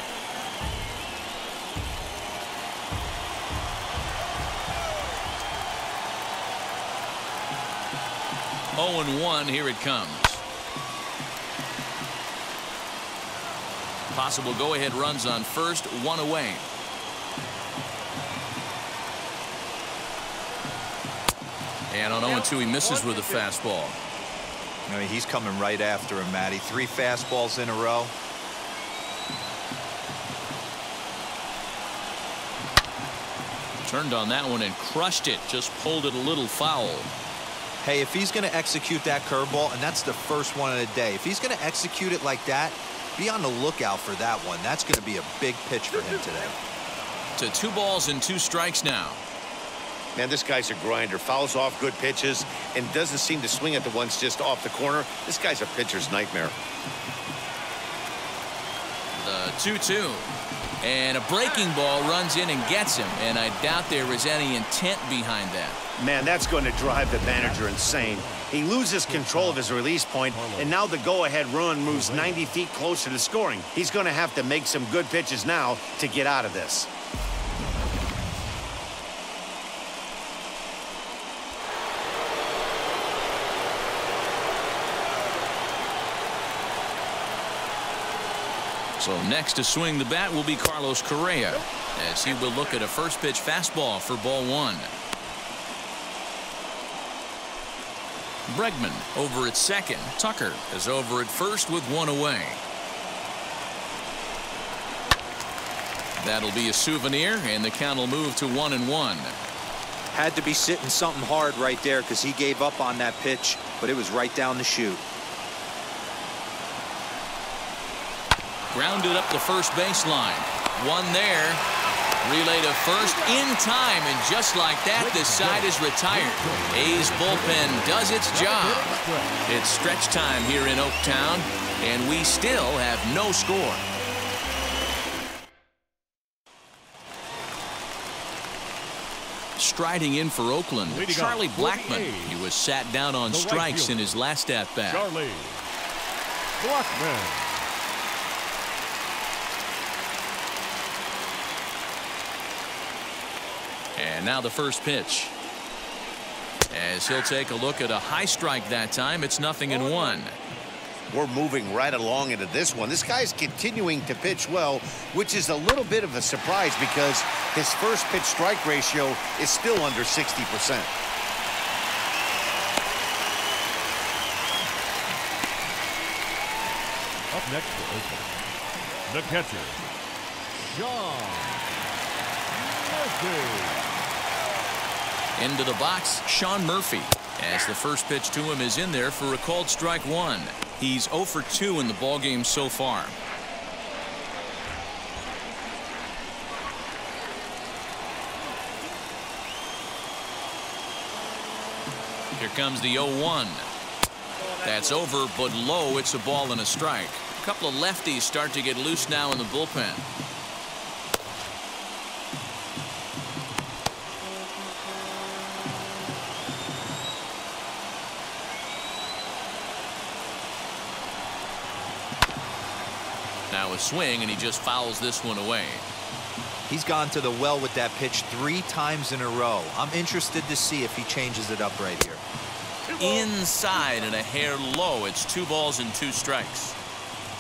Oh and 1. Here it comes. Possible go-ahead runs on first, 1 away. And on 0-2, he misses with a fastball. I mean, he's coming right after him, Matty. 3 fastballs in a row. Turned on that one and crushed it. Just pulled it a little foul. Hey, if he's going to execute that curveball, and that's the first one of the day, if he's going to execute it like that, be on the lookout for that one. That's going to be a big pitch for him today. To 2 balls and 2 strikes now. Man, this guy's a grinder. Fouls off good pitches and doesn't seem to swing at the ones just off the corner. This guy's a pitcher's nightmare. The 2-2. And a breaking ball runs in and gets him. And I doubt there was any intent behind that. Man, that's going to drive the manager insane. He loses control of his release point, and now the go-ahead run moves 90 feet closer to scoring. He's going to have to make some good pitches now to get out of this. So next to swing the bat will be Carlos Correa, as he will look at a first pitch fastball for ball one. Bregman over at second. Tucker is over at first with one away. That'll be a souvenir, and the count will move to 1-1. Had to be sitting something hard right there because he gave up on that pitch, but it was right down the chute. Grounded up the first baseline. One there. Relay to first in time, and just like that, the side is retired. A's bullpen does its job. It's stretch time here in Oaktown, and we still have no score. Striding in for Oakland, Charlie Blackmon. He was sat down on strikes in his last at-bat. Charlie Blackmon. And now the first pitch. As he'll take a look at a high strike that time, it's 0-1. We're moving right along into this one. This guy's continuing to pitch well, which is a little bit of a surprise because his first pitch strike ratio is still under 60%. Up next for Oakland, the catcher, Shawn Murphy. Into the box, Shawn Murphy, as the first pitch to him is in there for a called strike one. He's 0 for 2 in the ballgame so far. Here comes the 0-1. That's over, but low. It's a ball and a strike. A couple of lefties start to get loose now in the bullpen. Now a swing, and he just fouls this one away. He's gone to the well with that pitch 3 times in a row. I'm interested to see if he changes it up right here. Inside and a hair low. It's 2 balls and 2 strikes.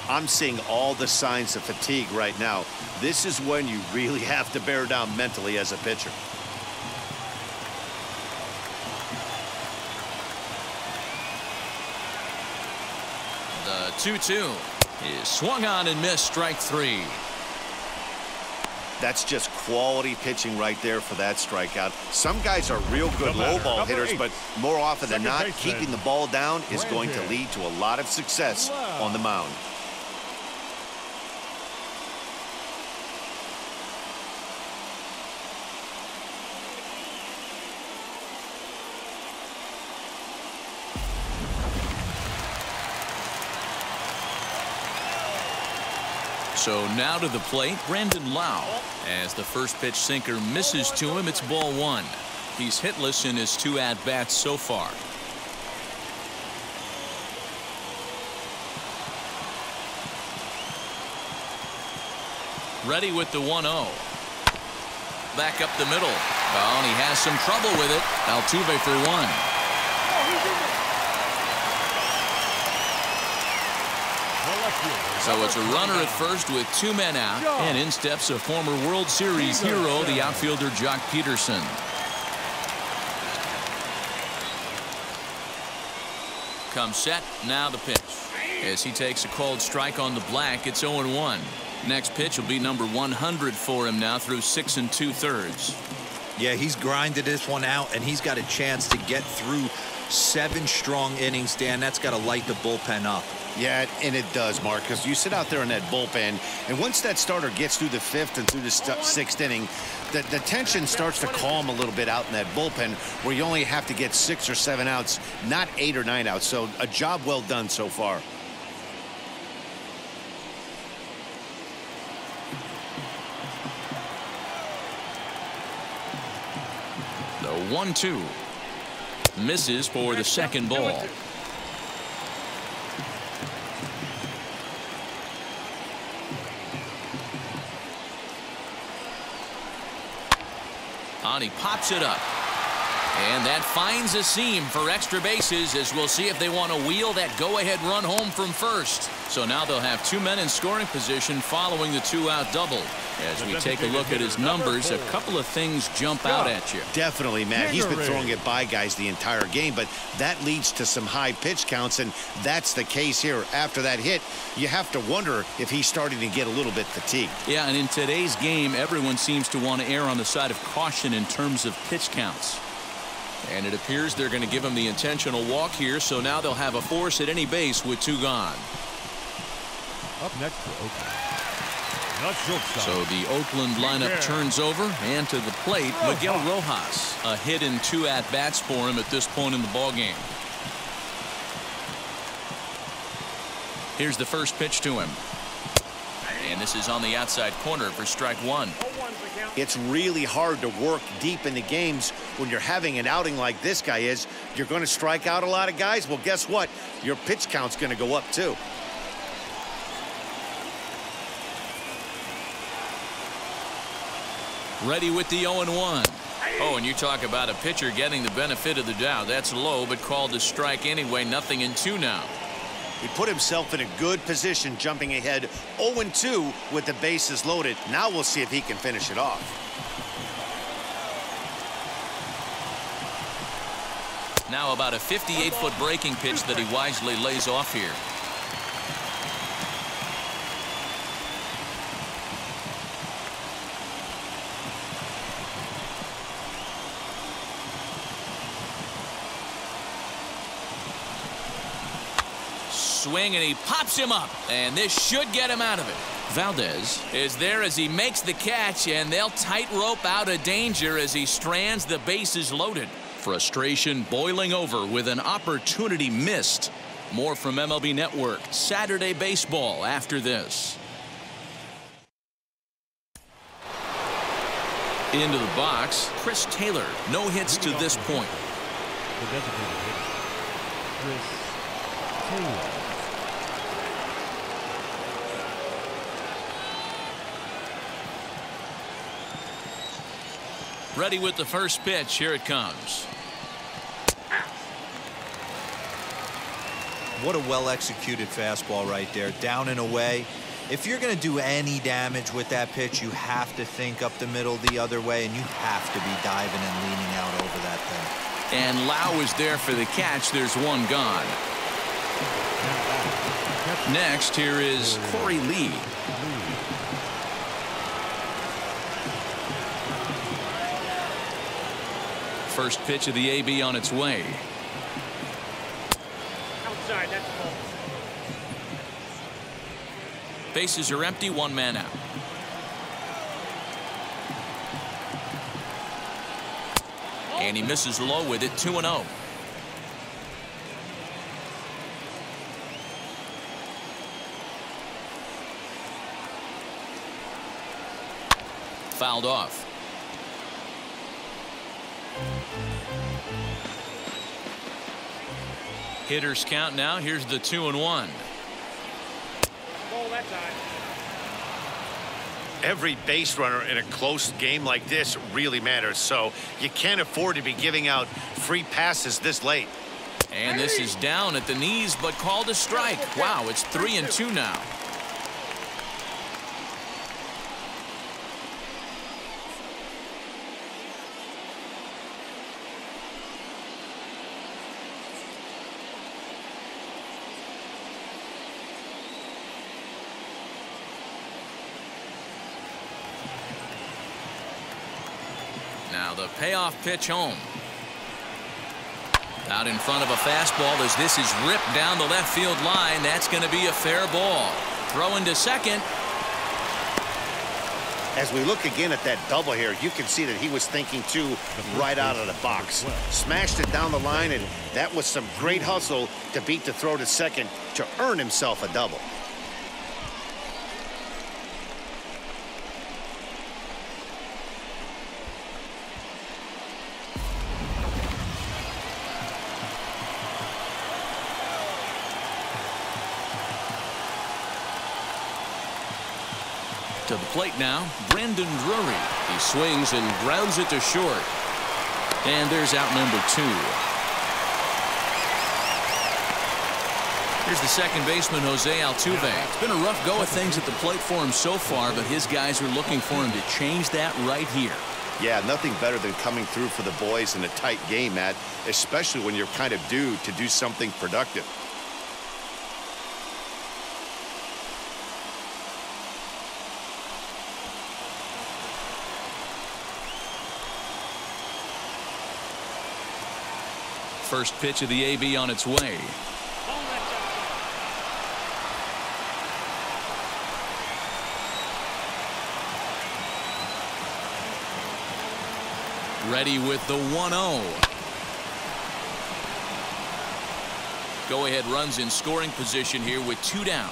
I'm seeing all the signs of fatigue right now. This is when you really have to bear down mentally as a pitcher. The 2-2 is swung on and missed, strike 3. That's just quality pitching right there for that strikeout. Some guys are real good low ball hitters, but more often than not, keeping the ball down is going to lead to a lot of success on the mound. So now to the plate, Brandon Lau. As the first pitch sinker misses to him, it's ball 1. He's hitless in his 2 at-bats so far. Ready with the 1-0. Back up the middle. Oh, and he has some trouble with it. Altuve for 1. So it's a runner at first with 2 men out, and in steps a former World Series hero, the outfielder Jock Peterson. Comes set, now the pitch. As he takes a called strike on the black, it's 0-1. Next pitch will be number 100 for him now through 6 2/3. Yeah, he's grinded this one out, and he's got a chance to get through 7 strong innings, Dan. That's got to light the bullpen up. Yeah, and it does, Mark, because you sit out there in that bullpen, and once that starter gets through the 5th and through the 6th inning, the tension starts to calm a little bit out in that bullpen, where you only have to get 6 or 7 outs, not 8 or 9 outs. So a job well done so far. The 1-2 misses for the second ball. And he pops it up. And that finds a seam for extra bases, as we'll see if they want to wheel that go-ahead run home from first. So now they'll have 2 men in scoring position following the 2-out double. As we take a look at his numbers, a couple of things jump out at you. Definitely, Matt. He's been throwing it by guys the entire game, but that leads to some high pitch counts, and that's the case here. After that hit, you have to wonder if he's starting to get a little bit fatigued. Yeah, and in today's game, everyone seems to want to err on the side of caution in terms of pitch counts. And it appears they're going to give him the intentional walk here, so now they'll have a force at any base with 2 gone. Up next for Oakland. Not shortstop. So the Oakland lineup turns over, and to the plate, Miguel Rojas. A hit in 2 at-bats for him at this point in the ballgame. Here's the first pitch to him. And this is on the outside corner for strike 1. It's really hard to work deep into games when you're having an outing like this guy is. You're going to strike out a lot of guys. Well, guess what? Your pitch count's going to go up, too. Ready with the 0-1. Oh, and you talk about a pitcher getting the benefit of the doubt. That's low, but called a strike anyway. Nothing in 2 now. He put himself in a good position, jumping ahead 0-2 with the bases loaded. Now we'll see if he can finish it off. Now about a 58-foot breaking pitch that he wisely lays off here. Swing, and he pops him up, and this should get him out of it. Valdez is there as he makes the catch, and they'll tightrope out of danger as he strands the bases loaded. Frustration boiling over with an opportunity missed. More from MLB Network Saturday Baseball after this. Into the box, Chris Taylor. No hits to this point. The designated hitter, Chris Taylor. Ready with the first pitch. Here it comes. What a well-executed fastball right there. Down and away. If you're going to do any damage with that pitch, you have to think up the middle the other way, and you have to be diving and leaning out over that thing. And Lau is there for the catch. There's 1 gone. Next, here is Corey Lee. First pitch of the AB on its way. Outside, that's a ball. Bases are empty, 1 man out. And he misses low with it, 2-0. Fouled off. Hitters count now. Here's the 2-1. Ball that time. Every base runner in a close game like this really matters, so you can't afford to be giving out free passes this late. And this is down at the knees, but called a strike. Wow, it's 3-2 now. Now the payoff pitch home. Out in front of a fastball as this is ripped down the left field line. That's going to be a fair ball. Throwing to second. As we look again at that double here, you can see that he was thinking too right out of the box. Smashed it down the line, and that was some great hustle to beat the throw to second to earn himself a double. To the plate now, Brandon Drury. He swings and grounds it to short. And there's out number 2. Here's the second baseman, Jose Altuve. It's been a rough go of things at the plate for him so far, but his guys are looking for him to change that right here. Yeah, nothing better than coming through for the boys in a tight game, Matt, especially when you're kind of due to do something productive. First pitch of the AB on its way. Ready with the 1-0. Go-ahead runs in scoring position here with 2 down.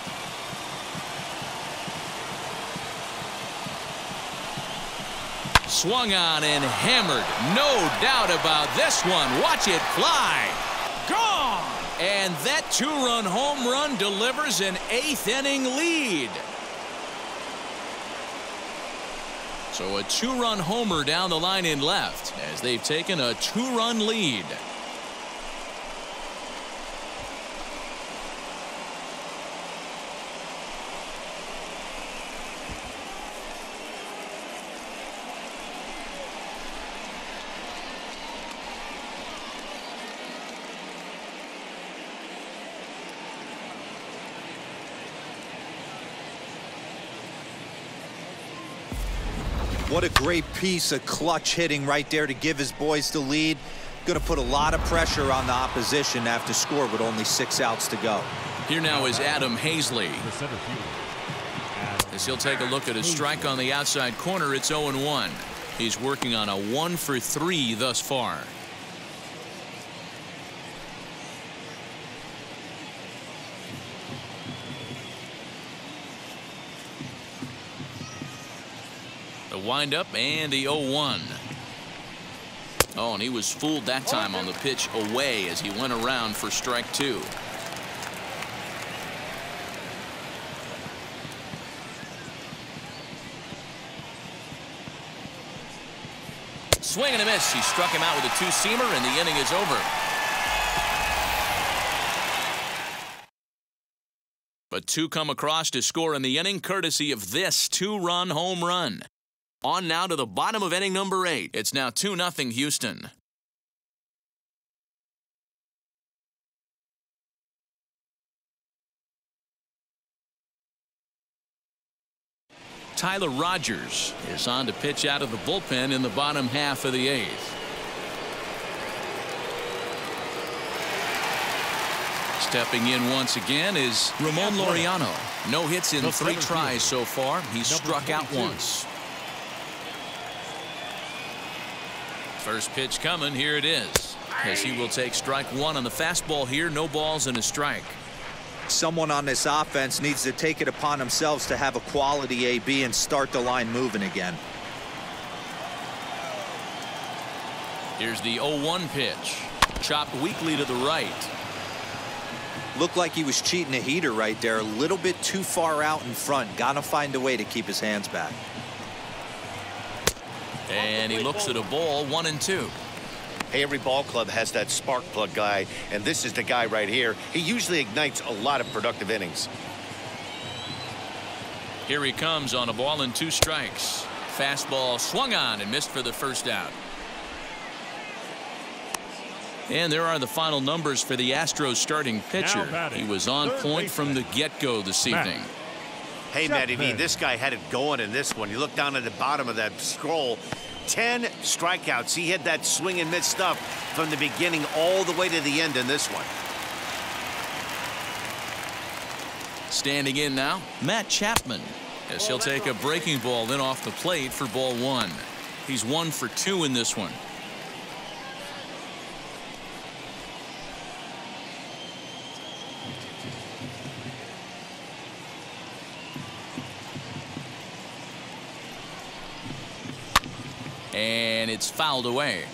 Swung on and hammered. No doubt about this one. Watch it fly. Gone! And that 2-run home run delivers an 8th inning lead. So a 2-run homer down the line in left as they've taken a 2-run lead. What a great piece of clutch hitting right there to give his boys the lead. Going to put a lot of pressure on the opposition to have to score with only 6 outs to go. Here now is Adam Hazley. As he'll take a look at a strike on the outside corner, it's 0-1. He's working on a 1-for-3 thus far. Windup and the 0-1. Oh, and he was fooled that time on the pitch away as he went around for strike 2. Swing and a miss. He struck him out with a 2-seamer, and the inning is over. But 2 come across to score in the inning, courtesy of this 2-run home run. On now to the bottom of inning number 8. It's now 2-0 Houston. Tyler Rogers is on to pitch out of the bullpen in the bottom half of the 8th. Stepping in once again is Ramon Laureano. No hits in 3 tries so far. He's struck out once. First pitch coming. Here it is. As he will take strike 1 on the fastball here. No balls and a strike. Someone on this offense needs to take it upon themselves to have a quality AB and start the line moving again. Here's the 0-1 pitch. Chopped weakly to the right. Looked like he was cheating a heater right there. A little bit too far out in front. Gotta find a way to keep his hands back. And he looks at a ball, 1-2. Hey, every ball club has that spark plug guy, and this is the guy right here. He usually ignites a lot of productive innings. Here he comes on a ball and 2 strikes. Fastball swung on and missed for the first out. And there are the final numbers for the Astros starting pitcher. He was on point from the get-go this evening. Hey, Matty V, this guy had it going in this one. You look down at the bottom of that scroll. 10 strikeouts. He had that swing and miss stuff from the beginning all the way to the end in this one. Standing in now, Matt Chapman, as he'll take a breaking ball in off the plate for ball 1. He's 1 for 2 in this one. And it's fouled away.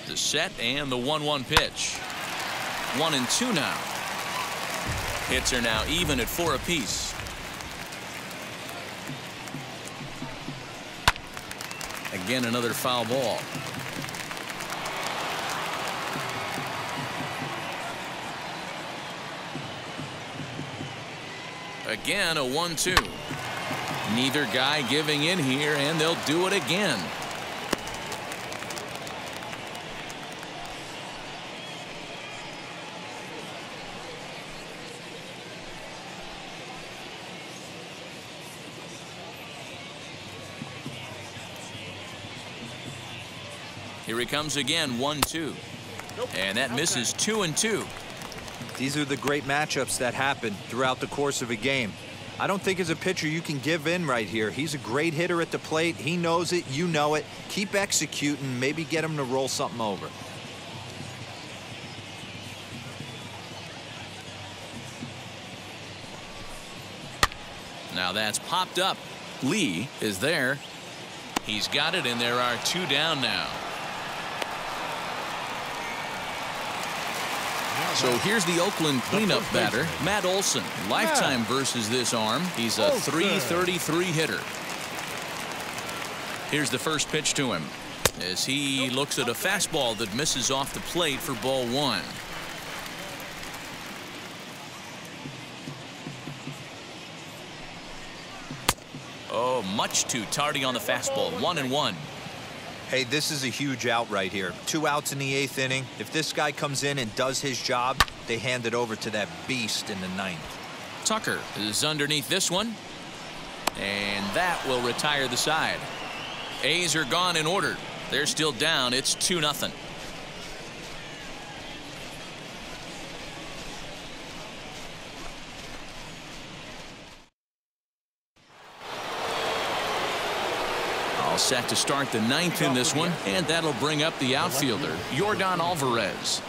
The set and the 1-1 pitch. 1-2 now. Hits are now even at 4 apiece. Again, another foul ball. Again, a 1-2. Neither guy giving in here, and they'll do it again. Here he comes again, 1-2. And that misses 2-2. These are the great matchups that happen throughout the course of a game. I don't think as a pitcher you can give in right here. He's a great hitter at the plate. He knows it. You know it. Keep executing. Maybe get him to roll something over. Now that's popped up. Lee is there. He's got it, and there are 2 down now. So here's the Oakland cleanup batter, Matt Olson. Lifetime versus this arm. He's a .333 hitter. Here's the first pitch to him as he looks at a fastball that misses off the plate for ball 1. Oh, much too tardy on the fastball. 1-1. Hey, this is a huge out right here. 2 outs in the 8th inning. If this guy comes in and does his job, they hand it over to that beast in the 9th. Tucker is underneath this one, and that will retire the side. A's are gone in order. They're still down. It's 2-0. Set to start the 9th in this one, and that'll bring up the outfielder, Yordan Alvarez.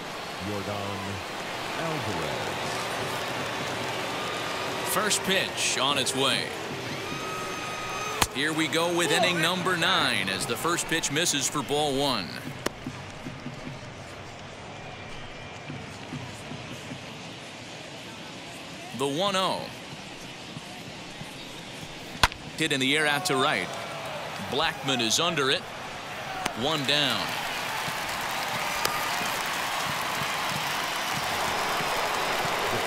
First pitch on its way. Here we go with inning number 9 as the first pitch misses for ball 1. The 1-0. Hit in the air out to right. Blackman is under it. 1 down.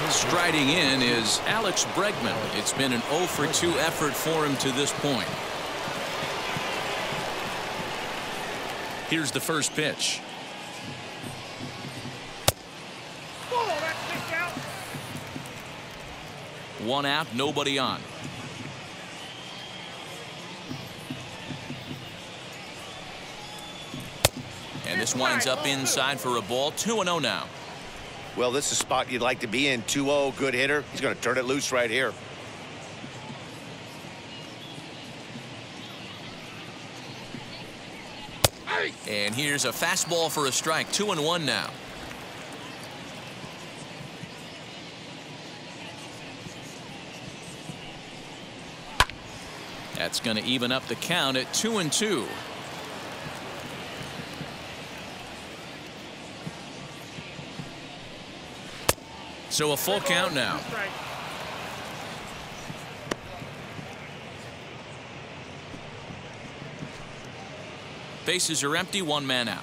Striding in is Alex Bregman. It's been an 0 for 2 effort for him to this point. Here's the first pitch. One out, nobody on. And this winds up inside for a ball. 2-0 now. Well, this is a spot you'd like to be in. 2-0, good hitter. He's going to turn it loose right here. And here's a fastball for a strike. 2-1 now. That's going to even up the count at 2-2. So a full count now. Bases are empty, 1 man out.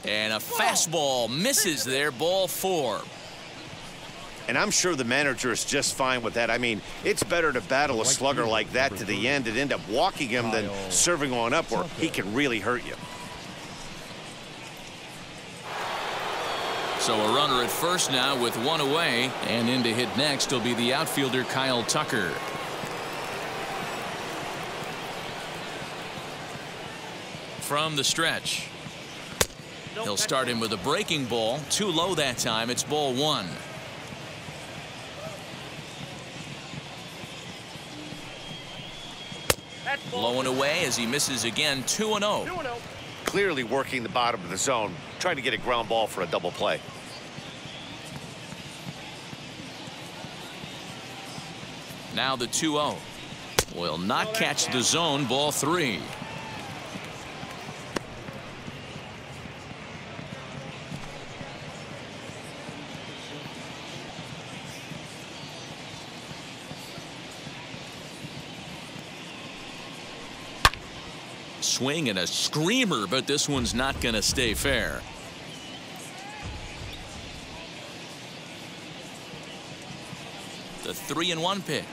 And a fastball misses there, ball 4. And I'm sure the manager is just fine with that. I mean, it's better to battle a slugger like that to the end and end up walking him than serving one up where he can really hurt you. So a runner at first now with one away, and in to hit next will be the outfielder Kyle Tucker. From the stretch, he'll start him with a breaking ball. Too low that time. It's ball one. Low and away as he misses again. 2-0. Clearly working the bottom of the zone, trying to get a ground ball for a double play. Now the 2-0 will not catch the zone. Ball three. Swing and a screamer, but this one's not going to stay fair. The 3-1 pitch,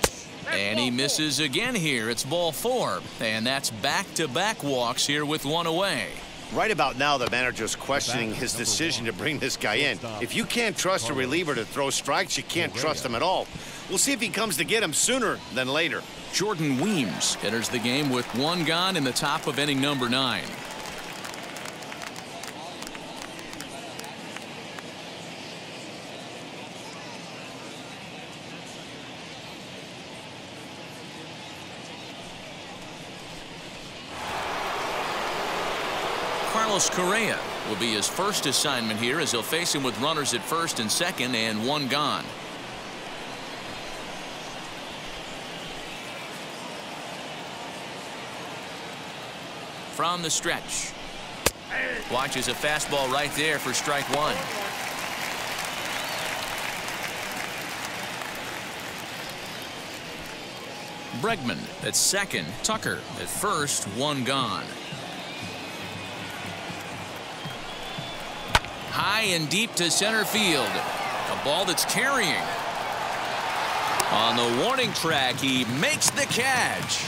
and he misses again here. It's ball four, and that's back-to-back walks here with one away. Right about now, the manager's questioning his decision to bring this guy in. If you can't trust a reliever to throw strikes, you can't trust him at all. We'll see if he comes to get him sooner than later. Jordan Weems enters the game with one gone in the top of inning number 9. Carlos Correa will be his first assignment here as he'll face him with runners at first and second and one gone. From the stretch, watches a fastball right there for strike one. Bregman at second, Tucker at first, one gone. High and deep to center field. A ball that's carrying. On the warning track, he makes the catch.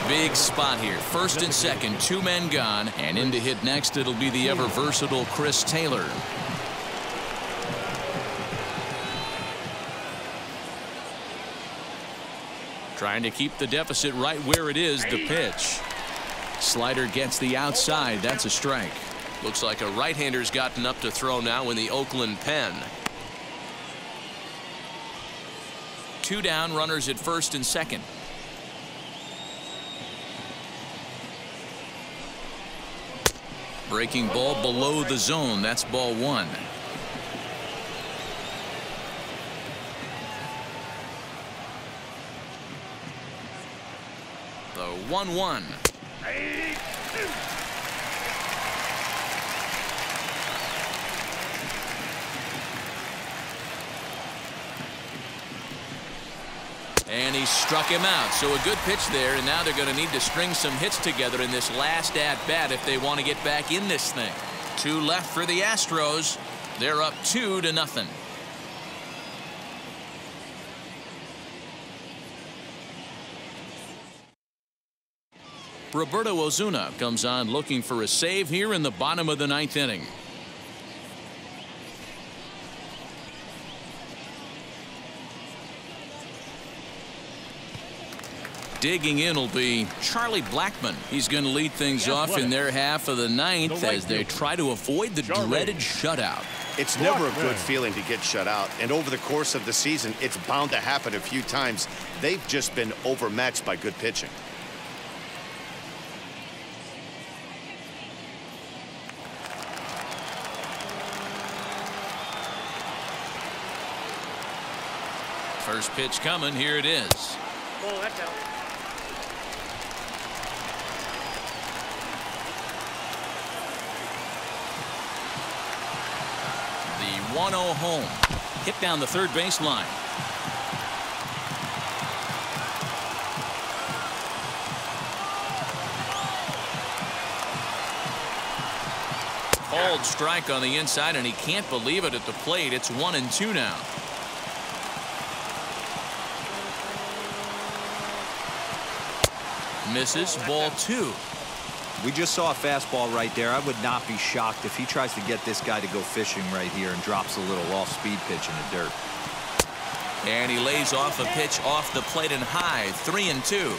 Big spot here. First and second, two men gone, and in to hit next it'll be the ever versatile Chris Taylor. Trying to keep the deficit right where it is. The pitch. Slider gets the outside. That's a strike. Looks like a right-hander's gotten up to throw now in the Oakland pen. Two down, runners at first and second. Breaking ball below the zone. That's ball one. The 1-1. And he struck him out. So a good pitch there, and now they're going to need to string some hits together in this last at-bat if they want to get back in this thing. Two left for the Astros. They're up 2-0. Roberto Ozuna comes on looking for a save here in the bottom of the 9th inning. Digging in will be Charlie Blackmon. He's going to lead things off in their half of the 9th as they try to avoid the dreaded shutout. It's never a good feeling to get shut out, and over the course of the season it's bound to happen a few times. They've just been overmatched by good pitching. First pitch coming. Here it is. Oh, that's out. The 1-0 home. Hit down the third baseline. Called strike on the inside, and he can't believe it at the plate. It's 1-2 now. Misses. Ball two. We just saw a fastball right there. I would not be shocked if he tries to get this guy to go fishing right here and drops a little off-speed pitch in the dirt. And he lays off a pitch off the plate and high. 3-2.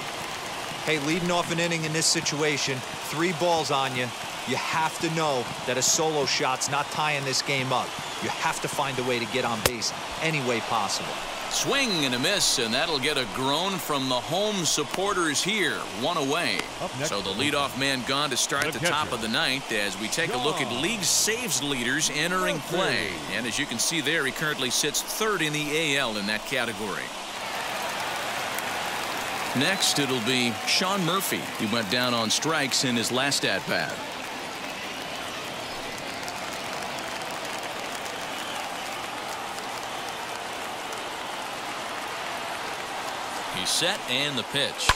Hey, leading off an inning in this situation, 3 balls on you. You have to know that a solo shot's not tying this game up. You have to find a way to get on base any way possible. Swing and a miss, and that'll get a groan from the home supporters here. 1 away. So the leadoff man gone to start the top of the 9th as we take a look at league saves leaders entering play. And as you can see there, he currently sits 3rd in the AL in that category. Next, it'll be Shawn Murphy. He went down on strikes in his last at-bat. He's set, and the pitch.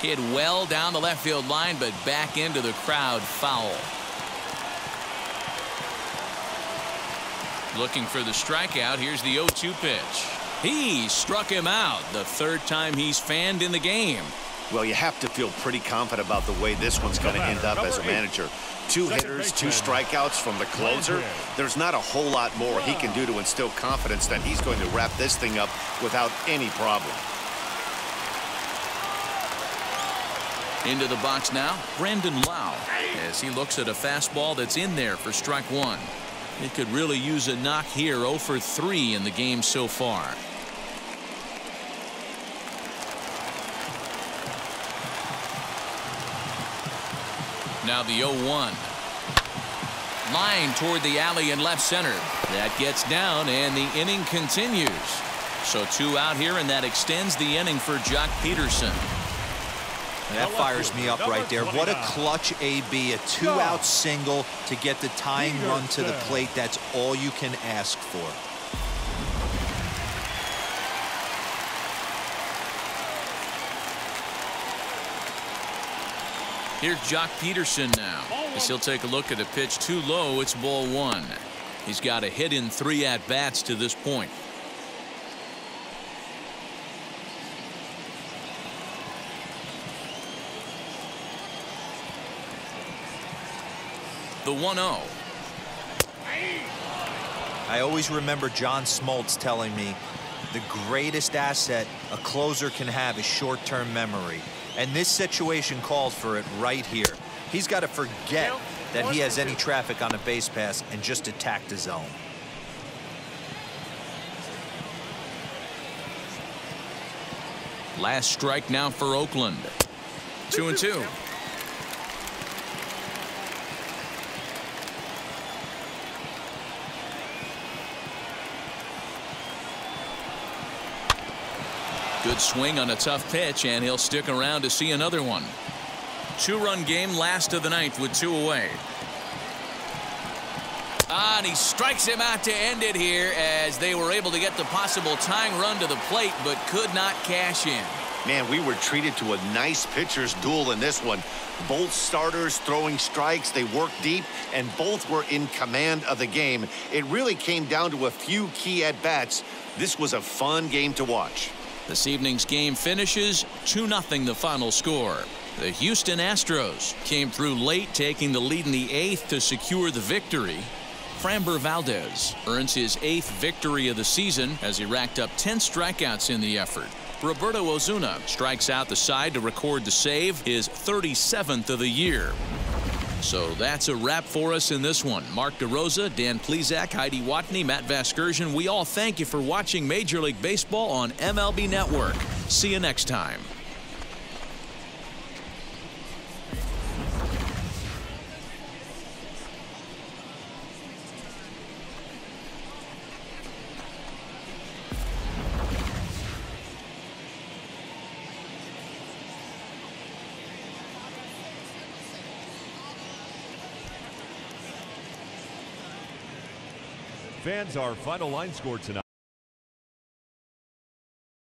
Hit well down the left field line, but back into the crowd. Foul. Looking for the strikeout. Here's the 0-2 pitch. He struck him out. The 3rd time he's fanned in the game. Well, you have to feel pretty confident about the way this one's going to end up as a manager. 2 hitters, 2 strikeouts from the closer. There's not a whole lot more he can do to instill confidence that he's going to wrap this thing up without any problem. Into the box now, Brandon Lau, as he looks at a fastball that's in there for strike 1. He could really use a knock here. 0 for 3 in the game so far. Now the 0-1. Line toward the alley in left center. That gets down, and the inning continues. So 2 out here, and that extends the inning for Jock Peterson. That fires me up right there. What a clutch AB. A 2-out single to get the tying run to the plate. That's all you can ask for. Here's Jock Peterson now, as he'll take a look at a pitch too low. It's ball 1. He's got a hit in 3 at-bats to this point. The 1-0. I always remember John Smoltz telling me the greatest asset a closer can have is short-term memory. And this situation calls for it right here. He's got to forget that he has any traffic on a base pass and just attack the zone. Last strike now for Oakland. 2-2. Good swing on a tough pitch, and he'll stick around to see another one. 2-run game, last of the 9th with 2 away. And he strikes him out to end it here, as they were able to get the possible tying run to the plate, but could not cash in. Man, we were treated to a nice pitcher's duel in this one. Both starters throwing strikes. They worked deep, and both were in command of the game. It really came down to a few key at-bats. This was a fun game to watch. This evening's game finishes 2-0 the final score. The Houston Astros came through late, taking the lead in the 8th to secure the victory. Framber Valdez earns his 8th victory of the season as he racked up 10 strikeouts in the effort. Roberto Osuna strikes out the side to record the save, his 37th of the year. So that's a wrap for us in this one. Mark DeRosa, Dan Plesac, Heidi Watney, Matt Vasgersian. We all thank you for watching Major League Baseball on MLB Network. See you next time. Fans, our final line score tonight.